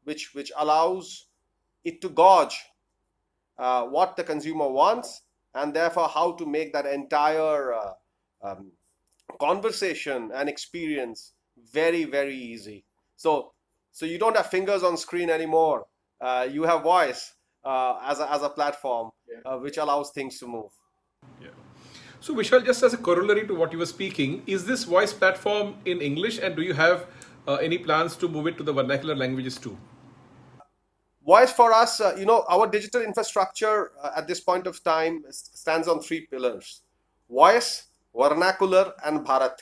which allows it to gauge what the consumer wants, and therefore how to make that entire conversation and experience very, very easy. So you don't have fingers on screen anymore. You have voice as a platform, which allows things to move. Yeah. So Vishal, just as a corollary to what you were speaking, is this voice platform in English, and do you have any plans to move it to the vernacular languages too? Voice for us, our digital infrastructure at this point of time stands on 3 pillars: voice, vernacular, and Bharat.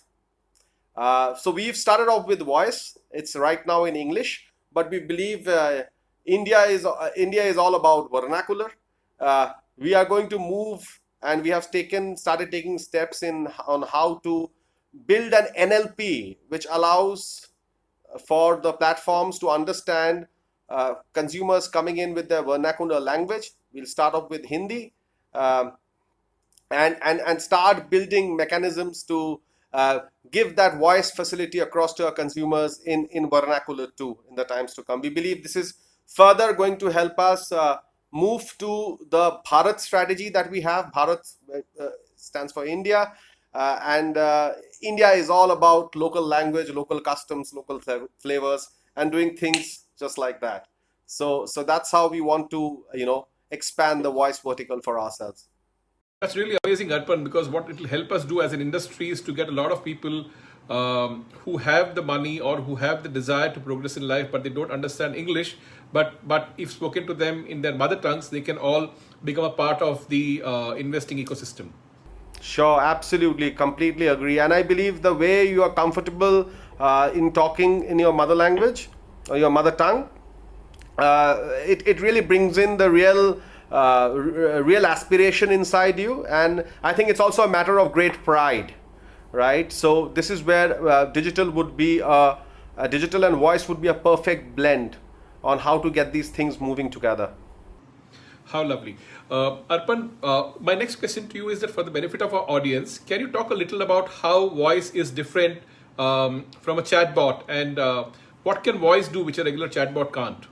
So we've started off with voice. It's right now in English, but we believe India is all about vernacular. We are going to move, and we have started taking steps on how to build an NLP, which allows for the platforms to understand consumers coming in with their vernacular language. We'll start off with Hindi. And start building mechanisms to give that voice facility across to our consumers in vernacular too in the times to come. We believe this is further going to help us move to the Bharat strategy that we have. Bharat stands for India, and India is all about local language, local customs, local flavors, and doing things just like that. So that's how we want to expand the voice vertical for ourselves. That's really amazing, Arpan, because what it will help us do as an industry is to get a lot of people who have the money or who have the desire to progress in life, but they don't understand English. But if spoken to them in their mother tongues, they can all become a part of the investing ecosystem. Sure, absolutely, completely agree. And I believe the way you are comfortable in talking in your mother language or your mother tongue it really brings in the real aspiration inside you, and I think it's also a matter of great pride, right? So this is where digital and voice would be a perfect blend on how to get these things moving together. How lovely. Arpan, my next question to you is that for the benefit of our audience, can you talk a little about how voice is different from a chatbot, and what can voice do which a regular chatbot can't?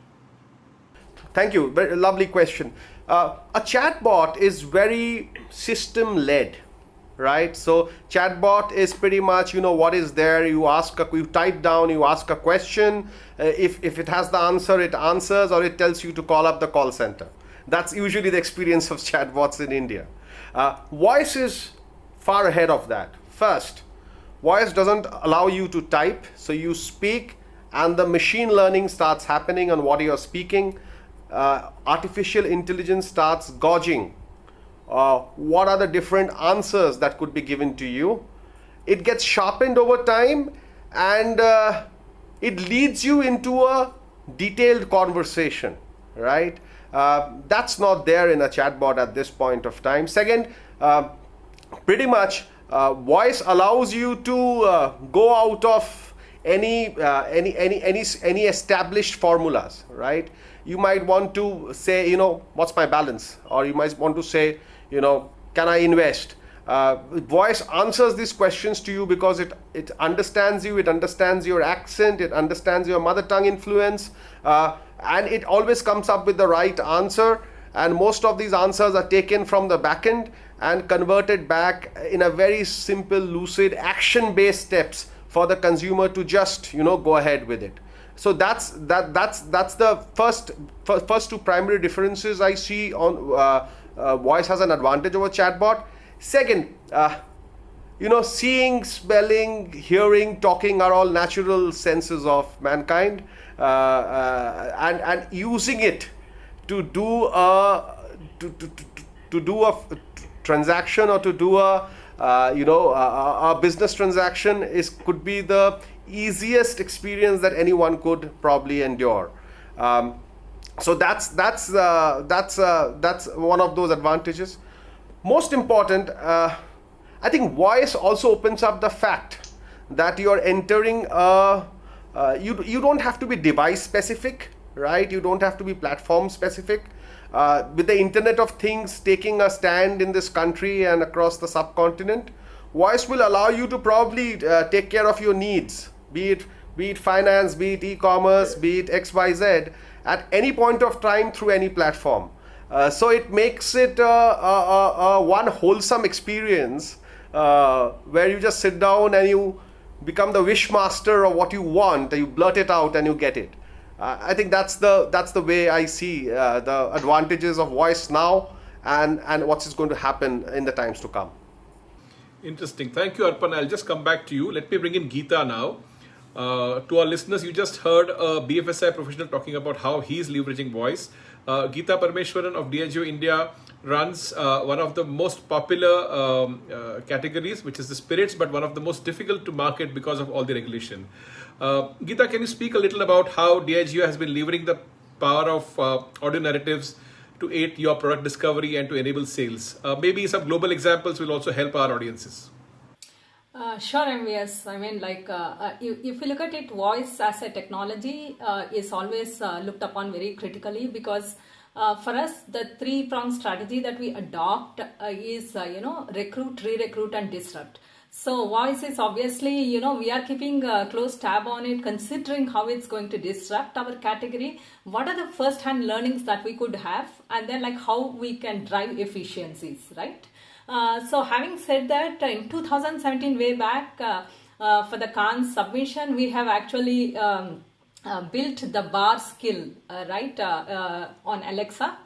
Thank you. Very lovely question. A chatbot is very system-led, right? So chatbot is pretty much, what is there. You type down, you ask a question. If it has the answer, it answers, or it tells you to call up the call center. That's usually the experience of chatbots in India. Voice is far ahead of that. First, voice doesn't allow you to type, so you speak, and the machine learning starts happening on what you're speaking. Artificial intelligence starts gauging what are the different answers that could be given to you. It gets sharpened over time, and it leads you into a detailed conversation, right? That's not there in a chatbot at this point of time. Second, pretty much voice allows you to go out of any established formulas, right? You might want to say, what's my balance? Or you might want to say, can I invest? Voice answers these questions to you because it understands you, it understands your accent, it understands your mother tongue influence, and it always comes up with the right answer. And most of these answers are taken from the back end and converted back in a very simple, lucid, action-based steps for the consumer to just, go ahead with it. So that's the first two primary differences I see on voice has an advantage over chatbot. Second, seeing, smelling, hearing, talking are all natural senses of mankind, and using it to do a transaction or to do a business transaction could be the easiest experience that anyone could probably endure. So that's one of those advantages. Most important, I think voice also opens up the fact that you're entering you don't have to be device specific, right? You don't have to be platform specific. With the Internet of Things taking a stand in this country and across the subcontinent, voice will allow you to probably take care of your needs, be it finance, be it e-commerce, be it XYZ, at any point of time through any platform. So it makes it one wholesome experience where you just sit down and you become the wish master of what you want, you blurt it out and you get it. I think that's the way I see the advantages of voice now and what is going to happen in the times to come. Interesting. Thank you, Arpan. I'll just come back to you. Let me bring in Geeta now. To our listeners, you just heard a BFSI professional talking about how he's leveraging voice. Geeta Parmeshwaran of Diageo India runs one of the most popular categories, which is the spirits, but one of the most difficult to market because of all the regulation. Geeta, can you speak a little about how Diageo has been leveraging the power of audio narratives to aid your product discovery and to enable sales? Maybe some global examples will also help our audiences. Sure, MVS. I mean, if you look at it, voice as a technology is always looked upon very critically because for us, the three-pronged strategy that we adopt is, recruit, re-recruit, and disrupt. So voice is obviously, we are keeping a close tab on it, considering how it's going to disrupt our category. What are the first-hand learnings that we could have, and then how we can drive efficiencies, right? So having said that, in 2017, way back, for the Cannes submission, we have actually built the bar skill, on Alexa.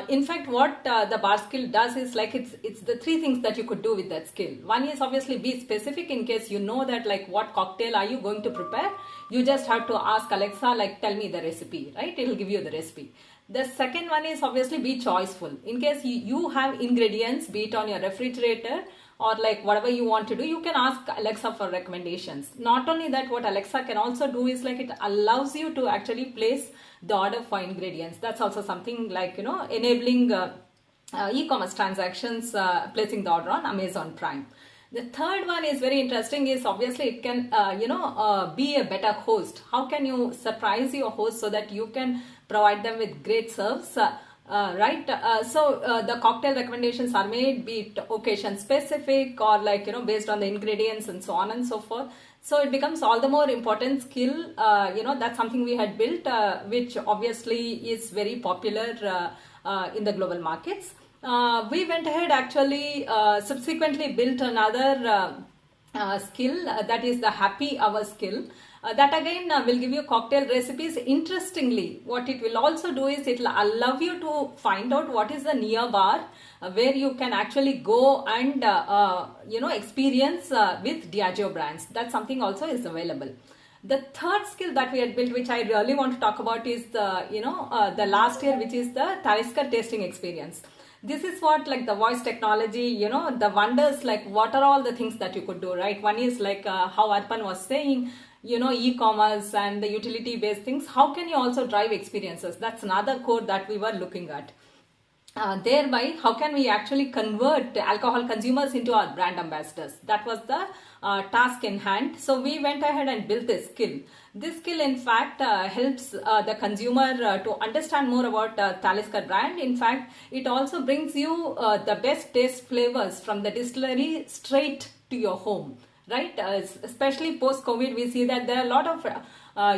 In fact, what the bar skill does is it's the three things that you could do with that skill. One is obviously be specific in case you know that what cocktail are you going to prepare. You just have to ask Alexa, tell me the recipe, right? It will give you the recipe. The second one is obviously be choiceful. In case you have ingredients, be it on your refrigerator or like whatever you want to do, you can ask Alexa for recommendations. Not only that, what Alexa can also do is like it allows you to actually place the order for ingredients. That's also something like, enabling e-commerce transactions, placing the order on Amazon Prime. The third one is very interesting, is obviously it can be a better host. How can you surprise your host so that you can provide them with great serves, right? So the cocktail recommendations are made, be it occasion specific or like based on the ingredients and so on and so forth. So it becomes all the more important skill. That's something we had built, which obviously is very popular in the global markets. We went ahead actually subsequently built another skill, that is the happy hour skill. That again will give you cocktail recipes. Interestingly, what it will also do is it will allow you to find out what is the near bar where you can actually go and experience with Diageo brands. That's something also is available. The third skill that we had built, which I really want to talk about, is the last year, which is the Talisker tasting experience. This is what like the voice technology, the wonders, like what are all the things that you could do, right? One is like how Arpan was saying, e-commerce and the utility based things. How can you also drive experiences? That's another core that we were looking at. Thereby, how can we actually convert alcohol consumers into our brand ambassadors? That was the task in hand. So we went ahead and built this skill. This skill, in fact, helps the consumer to understand more about Talisker brand. In fact, it also brings you the best taste flavors from the distillery straight to your home. Right, especially post-COVID, we see that there are a lot of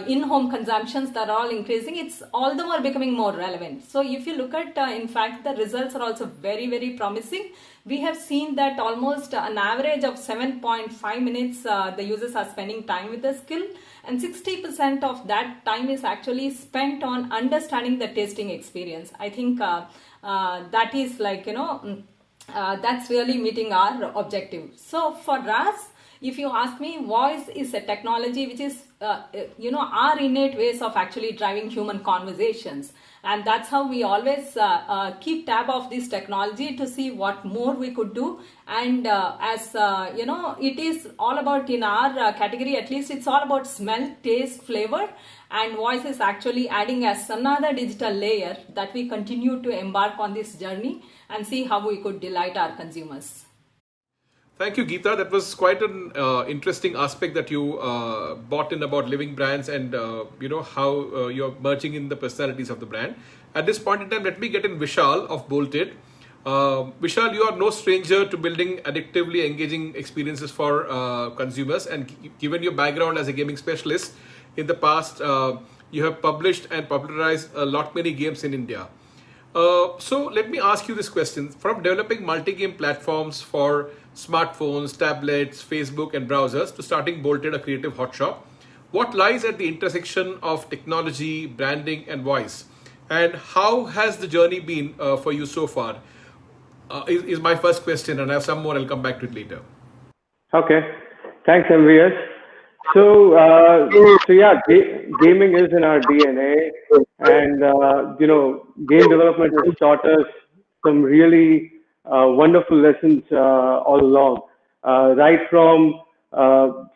in-home consumptions that are all increasing. It's all the more becoming more relevant. So if you look at, in fact, the results are also very, very promising. We have seen that almost an average of 7.5 minutes the users are spending time with the skill, and 60% of that time is actually spent on understanding the tasting experience. I think that is like, that's really meeting our objective. So for us, if you ask me, voice is a technology which is, our innate ways of actually driving human conversations. And that's how we always keep tab of this technology to see what more we could do. And it is all about, in our category at least, it's all about smell, taste, flavor. And voice is actually adding as another digital layer that we continue to embark on this journey and see how we could delight our consumers. Thank you, Geeta. That was quite an interesting aspect that you brought in about living brands and how you're merging in the personalities of the brand. At this point in time, let me get in Vishal of Bolted. Vishal, you are no stranger to building addictively engaging experiences for consumers, and given your background as a gaming specialist, in the past you have published and popularized a lot many games in India. So let me ask you this question. From developing multi-game platforms for smartphones, tablets, Facebook and browsers to starting Bolted, a creative hotshop, what lies at the intersection of technology, branding and voice? And how has the journey been for you so far? Is my first question, and I have some more. I'll come back to it later. Okay. Thanks, MVS. So yeah, gaming is in our DNA, and game development has taught us some really wonderful lessons all along. Right from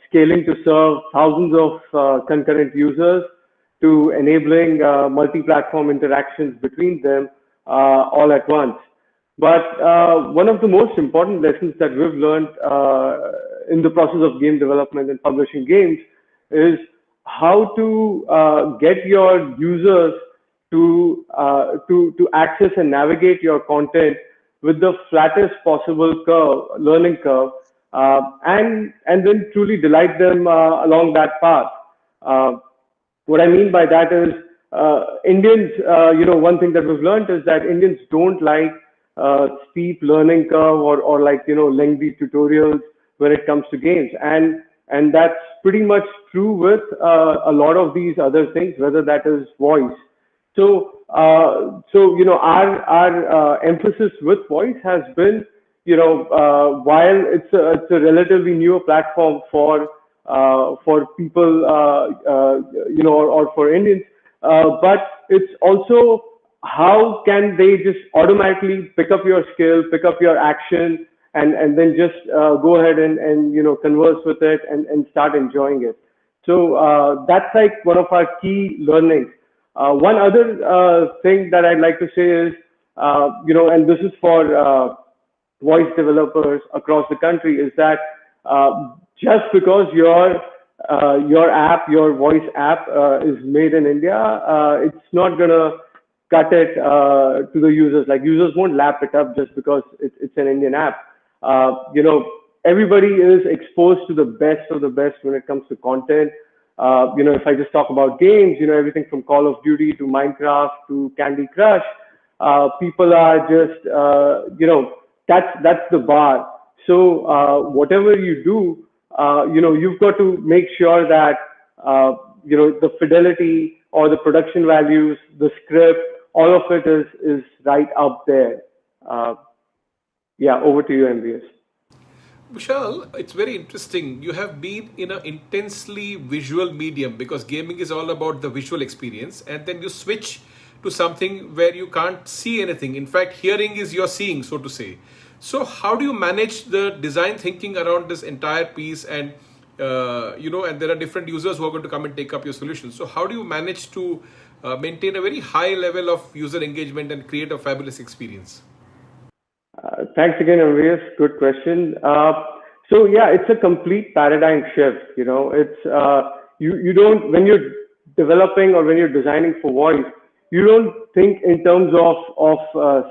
scaling to serve thousands of concurrent users to enabling multi-platform interactions between them all at once. But one of the most important lessons that we've learned in the process of game development and publishing games is how to get your users to access and navigate your content with the flattest possible learning curve, and then truly delight them along that path. What I mean by that is Indians, one thing that we've learned is that Indians don't like steep learning curve or like, lengthy tutorials when it comes to games. And that's pretty much true with a lot of these other things, whether that is voice. So our emphasis with voice has been, while it's a relatively newer platform for people, or for Indians, but it's also how can they just automatically pick up your skill, pick up your action, and then just go ahead and converse with it and start enjoying it. So that's like one of our key learnings. One other thing that I'd like to say is, and this is for voice developers across the country, is that just because your app, your voice app, is made in India, it's not gonna cut it to the users. Like, users won't lap it up just because it's an Indian app. Everybody is exposed to the best of the best when it comes to content. If I just talk about games, everything from Call of Duty to Minecraft to Candy Crush, people are just, that's the bar. So whatever you do, you've got to make sure that, the fidelity or the production values, the script, all of it is right up there. Over to you, MVS. Vishal, it's very interesting. You have been in an intensely visual medium because gaming is all about the visual experience, and then you switch to something where you can't see anything. In fact, hearing is your seeing, so to say. So how do you manage the design thinking around this entire piece? And and there are different users who are going to come and take up your solution. So how do you manage to maintain a very high level of user engagement and create a fabulous experience? Thanks again, MVS. Good question. It's a complete paradigm shift. It's you don't, when you're developing or when you're designing for voice, you don't think in terms of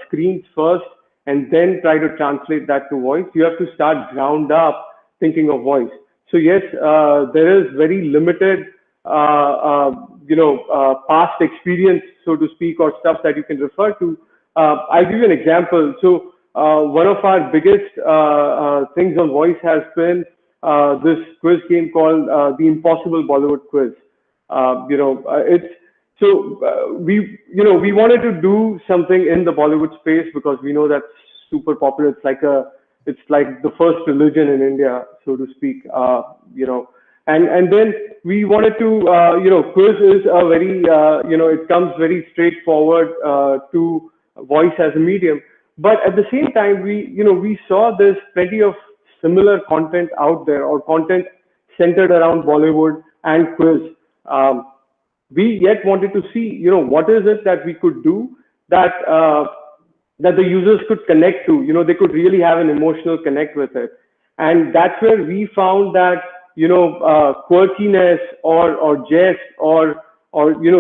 screens first and then try to translate that to voice. You have to start ground up thinking of voice. So yes, there is very limited, past experience, so to speak, or stuff that you can refer to. I'll give you an example. So one of our biggest things on voice has been this quiz game called the Impossible Bollywood Quiz. We wanted to do something in the Bollywood space because we know that's super popular. It's like the first religion in India, so to speak. And then we wanted to, quiz is a very, it comes very straightforward to voice as a medium. But at the same time, we saw there's plenty of similar content out there, or content centered around Bollywood and quiz. We yet wanted to see, what is it that we could do that that the users could connect to. They could really have an emotional connect with it, and that's where we found that quirkiness or jest or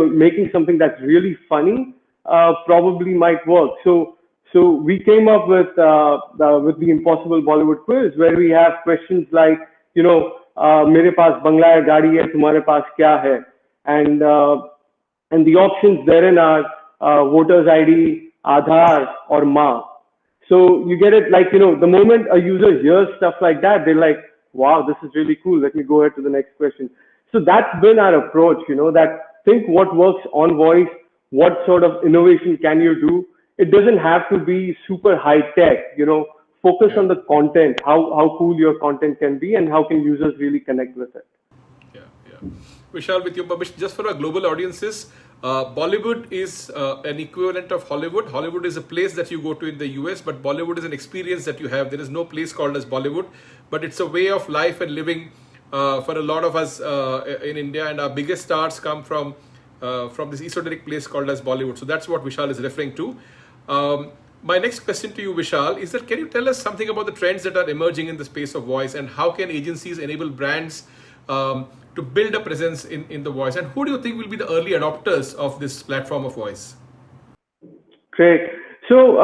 making something that's really funny probably might work. So we came up with the Impossible Bollywood Quiz, where we have questions like, मेरे पास बंगला है, गाड़ी है, तुम्हारे पास क्या है? And the options therein are voters ID, Aadhaar, or Ma. So you get it, like, the moment a user hears stuff like that, they're like, wow, this is really cool. Let me go ahead to the next question. So that's been our approach, that think what works on voice, what sort of innovation can you do? It doesn't have to be super high tech, focus on the content, how cool your content can be and how can users really connect with it. Yeah. Vishal, with your permission, just for our global audiences, Bollywood is an equivalent of Hollywood. Hollywood is a place that you go to in the US, but Bollywood is an experience that you have. There is no place called as Bollywood, but it's a way of life and living for a lot of us in India, and our biggest stars come from this esoteric place called as Bollywood. So that's what Vishal is referring to. My next question to you, Vishal, is that can you tell us something about the trends that are emerging in the space of voice, and how can agencies enable brands to build a presence in the voice, and who do you think will be the early adopters of this platform of voice? Great. So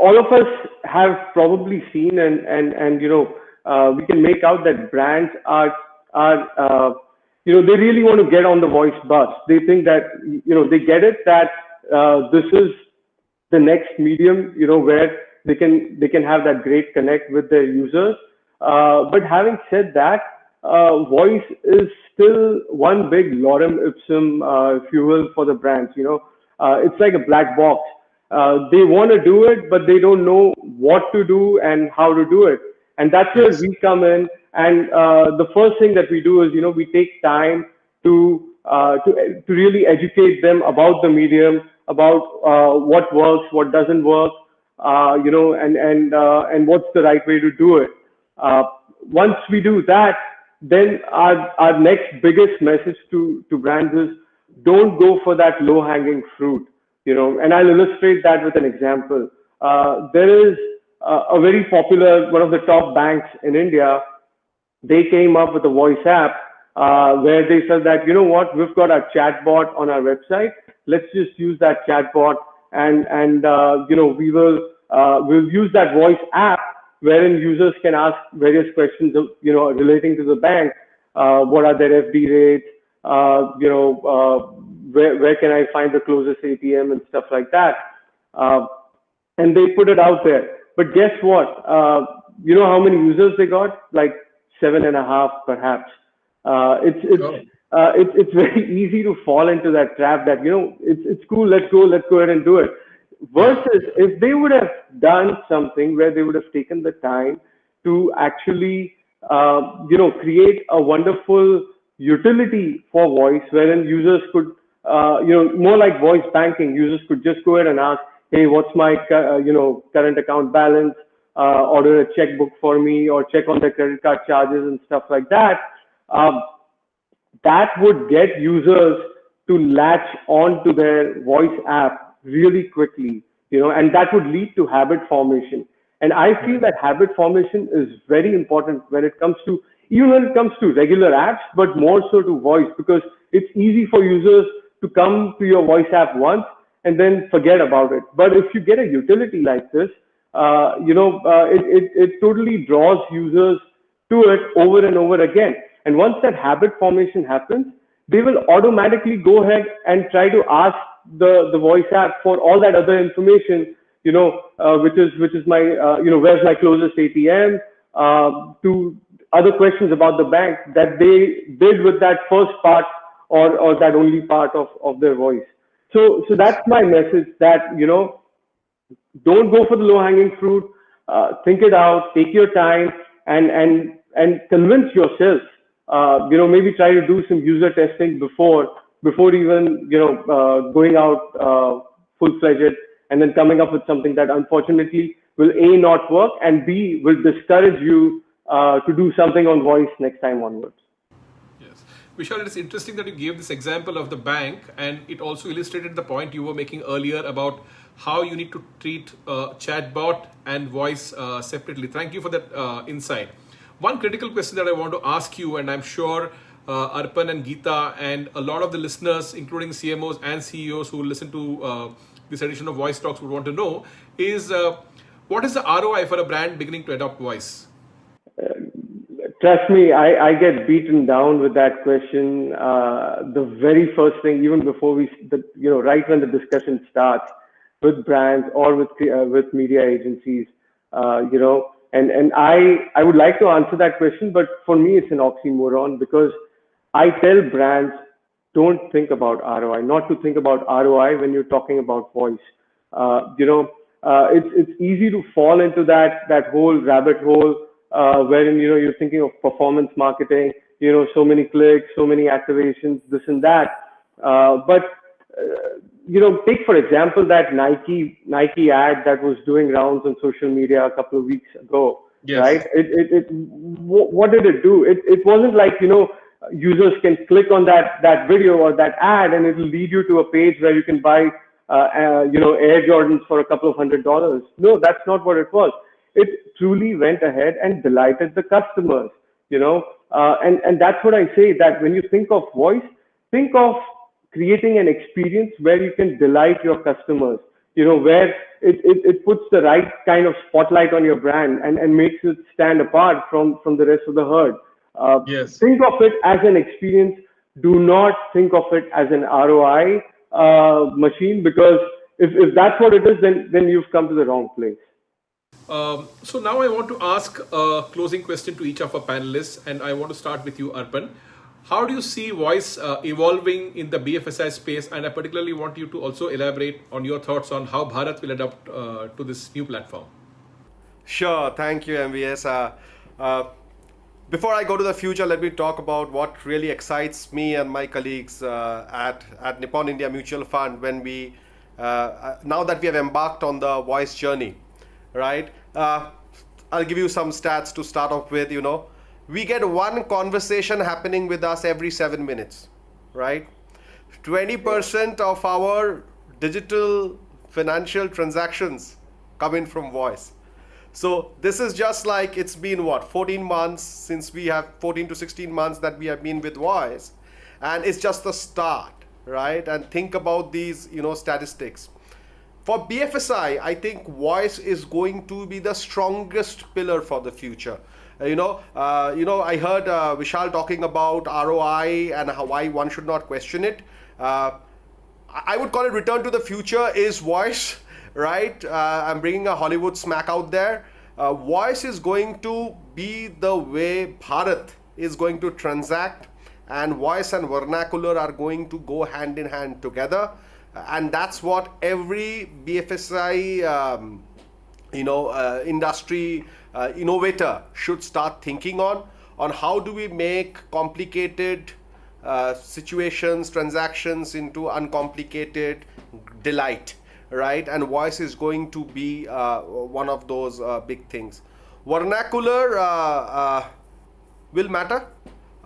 all of us have probably seen and we can make out that brands are they really want to get on the voice bus. They think that they get it that this is the next medium where they can have that great connect with their users. But having said that, voice is still one big lorem ipsum, if you will, for the brands. It's like a black box. They want to do it, but they don't know what to do and how to do it. And that's where we come in. And the first thing that we do is, we take time to really educate them about the medium, about what works, what doesn't work, and what's the right way to do it. Uh, Once we do that, then our next biggest message to brands is don't go for that low hanging fruit, and I'll illustrate that with an example. There is a very popular, one of the top banks in India. They came up with a voice app where they said that, we've got our chatbot on our website. Let's just use that chatbot, and we'll use that voice app wherein users can ask various questions, relating to the bank. What are their FD rates? Where can I find the closest ATM and stuff like that. Uh, and they put it out there. But guess what? You know how many users they got? Like 7.5, perhaps. It's very easy to fall into that trap that it's cool. Let's go ahead and do it. Versus if they would have done something where they would have taken the time to actually create a wonderful utility for voice, wherein users could more like voice banking. Users could just go ahead and ask, hey, what's my current account balance, order a checkbook for me, or check on their credit card charges and stuff like that. um, that would get users to latch on to their voice app really quickly, and that would lead to habit formation. And I feel that habit formation is very important when it comes to, even when it comes to regular apps, but more so to voice, because it's easy for users to come to your voice app once and then forget about it. But if you get a utility like this, it totally draws users to it over and over again. And once that habit formation happens, they will automatically go ahead and try to ask the voice app for all that other information, which is my, where's my closest ATM, to other questions about the bank that they did with that first part, or that only part of their voice. So that's my message, that, don't go for the low hanging fruit. Think it out, take your time, and convince yourself. Maybe try to do some user testing before even going out full-fledged, and then coming up with something that unfortunately will A, not work, and B, will discourage you to do something on voice next time onwards. Yes. Vishal, it is interesting that you gave this example of the bank, and it also illustrated the point you were making earlier about how you need to treat chatbot and voice separately. Thank you for that insight. One critical question that I want to ask you, and I'm sure Arpan and Geeta and a lot of the listeners, including CMOs and CEOs who listen to this edition of Voice Talks, would want to know is, what is the ROI for a brand beginning to adopt voice? Trust me, I get beaten down with that question. The very first thing, even before right when the discussion starts with brands or with media agencies, and I would like to answer that question, but for me it's an oxymoron, because I tell brands, don't think about ROI, not to think about ROI when you're talking about voice. It's easy to fall into that whole rabbit hole, wherein you're thinking of performance marketing, so many clicks, so many activations, this and that. But take for example that Nike ad that was doing rounds on social media a couple of weeks ago. Yes. Right? What did it do? It wasn't like users can click on that video or that ad and it will lead you to a page where you can buy Air Jordans for a couple of $100s. No, that's not what it was. It truly went ahead and delighted the customers. And that's what I say, that when you think of voice, think of creating an experience where you can delight your customers, where it puts the right kind of spotlight on your brand and makes it stand apart from the rest of the herd. Yes. Think of it as an experience. Do not think of it as an ROI machine, because if that's what it is, then you've come to the wrong place. So now I want to ask a closing question to each of our panelists, and I want to start with you, Arpan. How do you see voice evolving in the BFSI space? And I particularly want you to also elaborate on your thoughts on how Bharat will adapt to this new platform. Sure. Thank you, MVS. Before I go to the future, let me talk about what really excites me and my colleagues at Nippon India Mutual Fund when we, now that we have embarked on the voice journey. right? I'll give you some stats to start off with. We get one conversation happening with us every 7 minutes, right? 20% of our digital financial transactions come in from voice. So this is just like, it's been what, 14 months since we have 14 to 16 months that we have been with voice, and it's just the start, right? And think about these, statistics. For BFSI, I think voice is going to be the strongest pillar for the future. I heard Vishal talking about ROI and why one should not question it. I would call it return to the future is voice, right? I'm bringing a Hollywood smack out there. Voice is going to be the way Bharat is going to transact, and voice and vernacular are going to go hand in hand together. And that's what every BFSI industry innovator should start thinking on how do we make complicated situations, transactions into uncomplicated delight, right? And voice is going to be one of those big things. Vernacular will matter.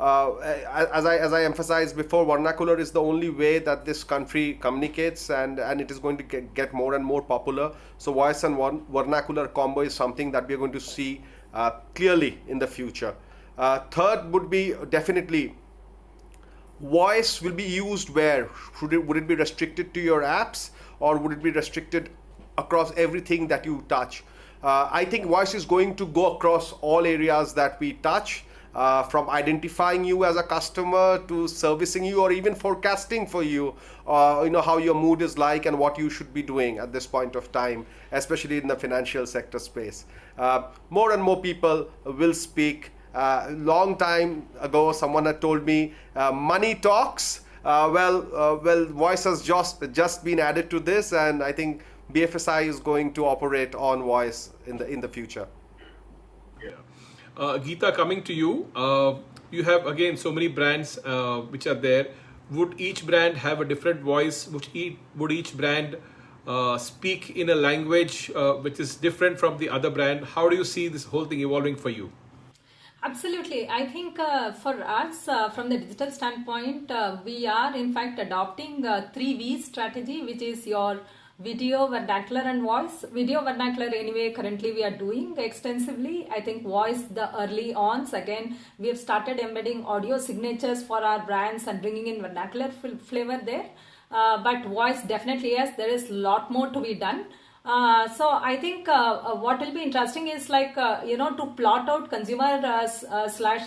As I emphasized before, vernacular is the only way that this country communicates, and it is going to get more and more popular. So voice and vernacular combo is something that we are going to see clearly in the future. Third would be definitely voice will be used where? Would it be restricted to your apps, or would it be restricted across everything that you touch? I think voice is going to go across all areas that we touch. From identifying you as a customer to servicing you, or even forecasting for you, how your mood is like and what you should be doing at this point of time, especially in the financial sector space. More and more people will speak. Long time ago, someone had told me, money talks. Well, voice has just been added to this, and I think BFSI is going to operate on voice in the future. Geeta, coming to you, you have again so many brands which are there. Would each brand have a different voice? Would each brand speak in a language which is different from the other brand? How do you see this whole thing evolving for you? Absolutely. I think for us, from the digital standpoint, we are in fact adopting 3V strategy, which is your video, vernacular, and voice. Video, vernacular, anyway, currently we are doing extensively. I think voice, the early ons, again, we have started embedding audio signatures for our brands and bringing in vernacular flavor there. But voice, definitely, yes, there is a lot more to be done. So I think what will be interesting is to plot out consumer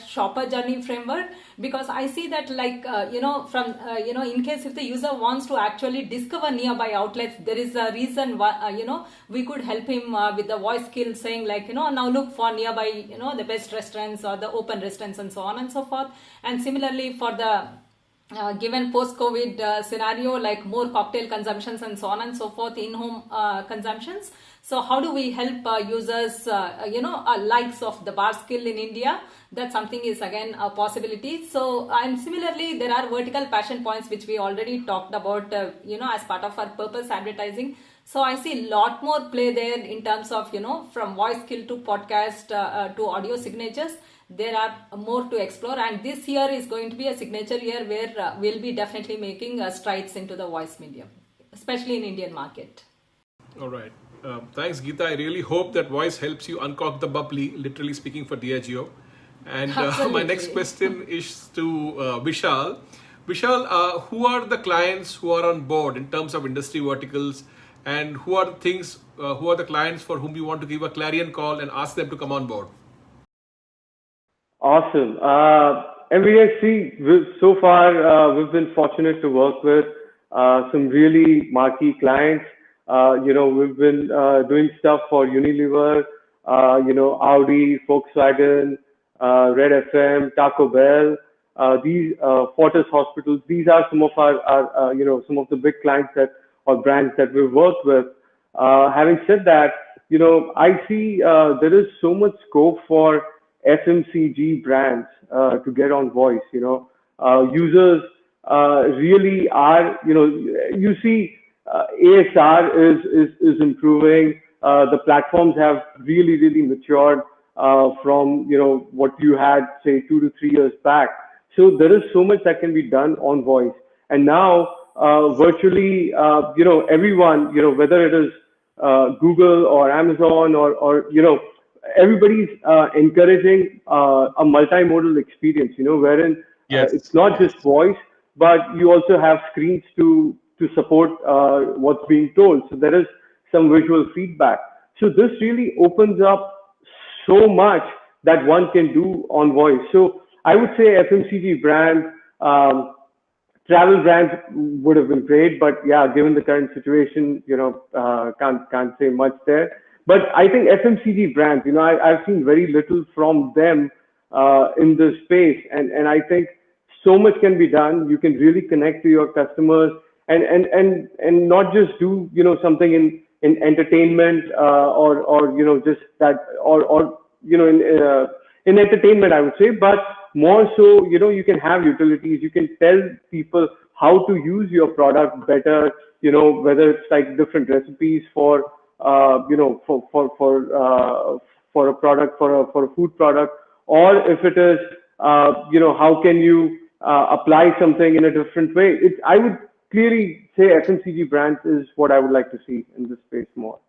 / shopper journey framework, because I see that in case if the user wants to actually discover nearby outlets, there is a reason why we could help him with the voice skill, saying now look for nearby the best restaurants or the open restaurants and so on and so forth. And similarly for the given post-COVID scenario, like more cocktail consumptions and so on and so forth, in-home consumptions. So how do we help users, likes of the bar skill in India? That something is again a possibility. So, and similarly, there are vertical passion points which we already talked about, as part of our purpose advertising. So I see a lot more play there in terms of, from voice skill to podcast to audio signatures. There are more to explore, and this year is going to be a signature year where we'll be definitely making strides into the voice medium, especially in Indian market. All right. Thanks, Geeta. I really hope that voice helps you uncork the bubbly, literally speaking for Diageo. And my next question is to Vishal. Vishal, who are the clients who are on board in terms of industry verticals, and who are the clients for whom you want to give a clarion call and ask them to come on board? Awesome. MVSC, so far, we've been fortunate to work with some really marquee clients. We've been doing stuff for Unilever, Audi, Volkswagen, Red FM, Taco Bell, these Fortis Hospitals. These are some of our some of the big clients or brands that we've worked with. Having said that, I see there is so much scope for FMCG brands to get on voice. Users really are, you see, ASR is improving. the platforms have really matured from what you had say 2 to 3 years back. So there is so much that can be done on voice, and now virtually everyone, whether it is Google or Amazon or everybody's encouraging a multimodal experience, wherein it's not just voice, but you also have screens to support what's being told. So there is some visual feedback. So this really opens up so much that one can do on voice. So I would say FMCG brand, travel brands would have been great, but yeah, given the current situation, can't say much there. But I think FMCG brands, I've seen very little from them in this space, and I think so much can be done. You can really connect to your customers, and not just do something in entertainment or just that or in entertainment, I would say, but more so, you can have utilities. You can tell people how to use your product better. Whether it's like different recipes for for a product, for a food product, or if it is how can you apply something in a different way. I would clearly say FMCG brands is what I would like to see in this space more.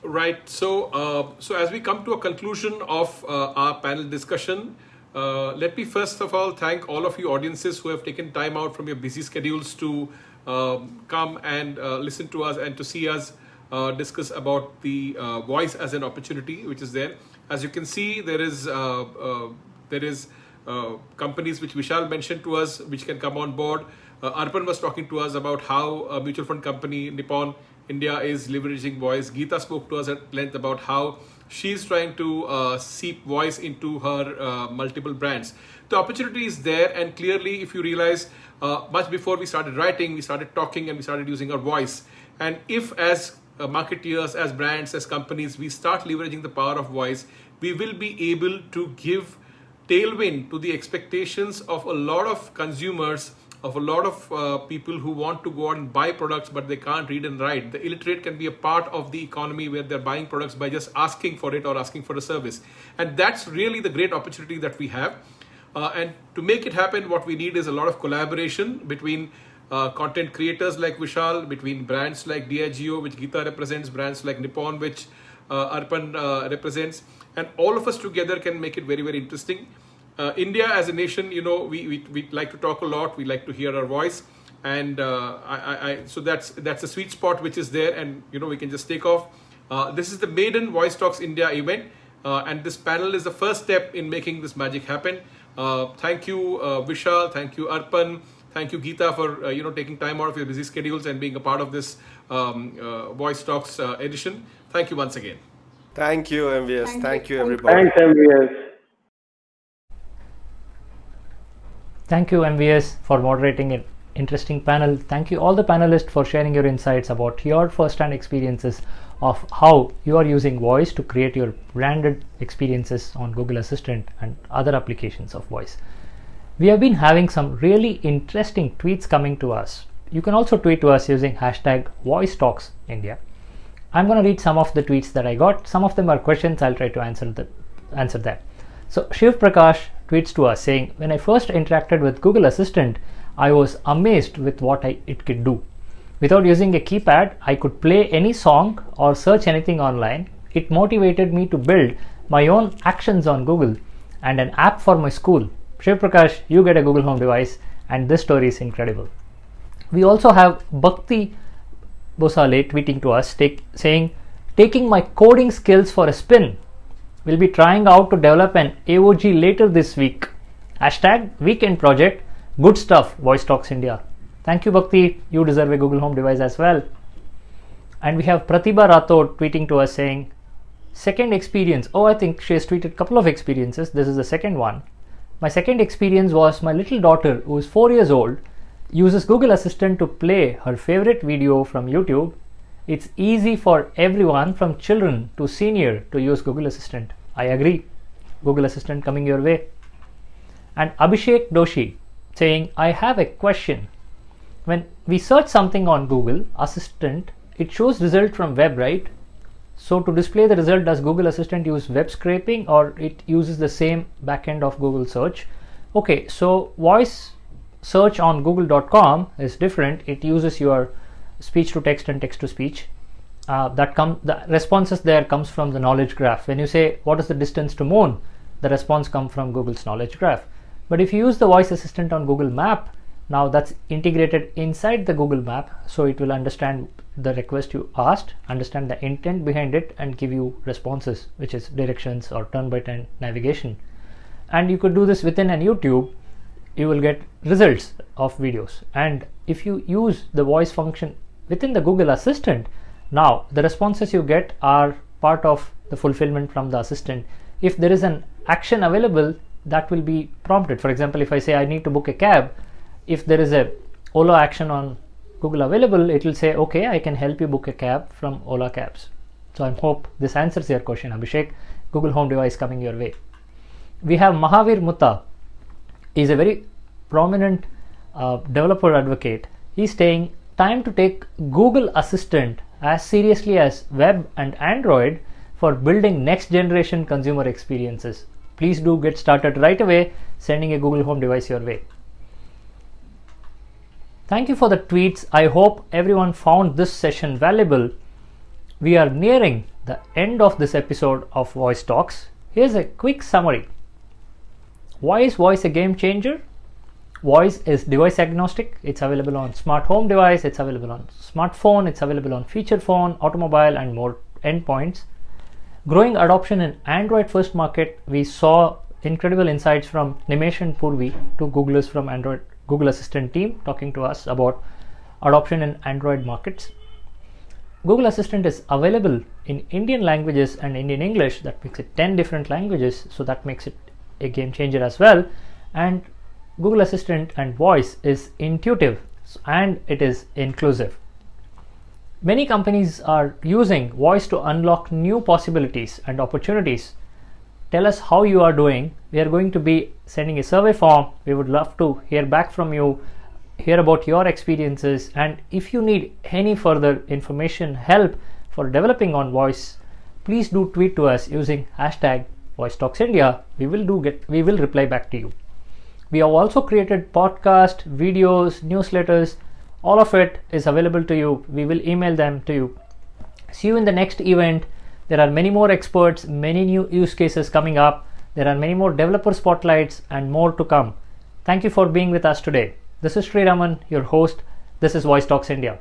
Right. So as we come to a conclusion of our panel discussion, let me first of all thank all of you audiences who have taken time out from your busy schedules to come and listen to us and to see us discuss about the voice as an opportunity, which is there. As you can see, there is companies which Vishal mentioned to us, which can come on board. Arpan was talking to us about how a mutual fund company, Nippon India, is leveraging voice. Geeta spoke to us at length about how she's trying to seep voice into her multiple brands. The opportunity is there, and clearly, if you realize, much before we started writing, we started talking and we started using our voice. And if as marketeers, as brands, as companies, we start leveraging the power of voice, we will be able to give tailwind to the expectations of a lot of consumers, of a lot of people who want to go out and buy products, but they can't read and write. The illiterate can be a part of the economy where they're buying products by just asking for it or asking for a service. And that's really the great opportunity that we have. And to make it happen, what we need is a lot of collaboration between content creators like Vishal, between brands like Diageo, which Geeta represents, brands like Nippon, which Arpan represents, and all of us together can make it very interesting. India as a nation, we like to talk a lot. We like to hear our voice, and so that's a sweet spot which is there, and we can just take off. This is the maiden Voice Talks India event, and this panel is the first step in making this magic happen. Thank you, Vishal. Thank you, Arpan. Thank you, Geeta, for taking time out of your busy schedules and being a part of this Voice Talks edition. Thank you once again. Thank you, MVS. Thank you, everybody. Thanks, MVS. Thank you, MVS, for moderating an interesting panel. Thank you all the panelists for sharing your insights about your first-hand experiences of how you are using voice to create your branded experiences on Google Assistant and other applications of voice. We have been having some really interesting tweets coming to us. You can also tweet to us using hashtag VoiceTalksIndia. I'm going to read some of the tweets that I got. Some of them are questions. I'll try to answer them. So Shiv Prakash tweets to us saying, when I first interacted with Google Assistant, I was amazed with what it could do. Without using a keypad, I could play any song or search anything online. It motivated me to build my own actions on Google and an app for my school. Shiv Prakash, you get a Google Home device, and this story is incredible. We also have Bhakti Bosale tweeting to us saying, taking my coding skills for a spin. We'll be trying out to develop an AOG later this week. Hashtag weekend project. Good stuff, Voice Talks India. Thank you, Bhakti. You deserve a Google Home device as well. And we have Pratibha Rathod tweeting to us saying, second experience. Oh, I think she has tweeted a couple of experiences. This is the second one. My second experience was my little daughter, who is 4 years old, uses Google Assistant to play her favorite video from YouTube. It's easy for everyone from children to senior to use Google Assistant. I agree. Google Assistant coming your way. And Abhishek Doshi saying, I have a question. When we search something on Google Assistant it shows result from web, right? So to display the result, does Google Assistant use web scraping or it uses the same backend of Google search? Okay, so voice search on google.com is different. It uses your speech to text and text to speech. The responses there comes from the knowledge graph. When you say what is the distance to moon, the response comes from Google's knowledge graph. But if you use the voice assistant on Google Map, now that's integrated inside the Google Map, so it will understand the request you asked, understand the intent behind it, and give you responses, which is directions or turn-by-turn navigation. And you could do this within an YouTube. You will get results of videos. And if you use the voice function within the Google Assistant, now the responses you get are part of the fulfillment from the assistant. If there is an action available, that will be prompted. For example, if I say I need to book a cab, if there is a Ola action on Google available, it will say, okay, I can help you book a cab from Ola Cabs. So I hope this answers your question, Abhishek. Google Home device coming your way. We have Mahavir Mutta. He's a very prominent developer advocate. He's saying time to take Google Assistant as seriously as web and Android for building next generation consumer experiences. Please do get started right away sending a Google Home device your way. Thank you for the tweets. I hope everyone found this session valuable. We are nearing the end of this episode of Voice Talks. Here's a quick summary. Why is voice a game changer? Voice is device agnostic. It's available on smart home device, it's available on smartphone, it's available on feature phone, automobile, and more endpoints. Growing adoption in Android first market. We saw incredible insights from Nimesh and Purvi, two Googlers from Google Assistant team, talking to us about adoption in Android markets. Google Assistant is available in Indian languages and Indian English. That makes it 10 different languages, so that makes it a game changer as well. And Google Assistant and voice is intuitive and it is inclusive. Many companies are using voice to unlock new possibilities and opportunities. Tell us how you are doing. We are going to be sending a survey form. We would love to hear back from you, hear about your experiences, and if you need any further information, help for developing on voice, please do tweet to us using hashtag VoiceTalksIndia. We will reply back to you. We have also created podcast, videos, newsletters. All of it is available to you. We will email them to you. See you in the next event. There are many more experts, many new use cases coming up. There are many more developer spotlights and more to come. Thank you for being with us today. This is Sri Raman, your host. This is Voice Talks India.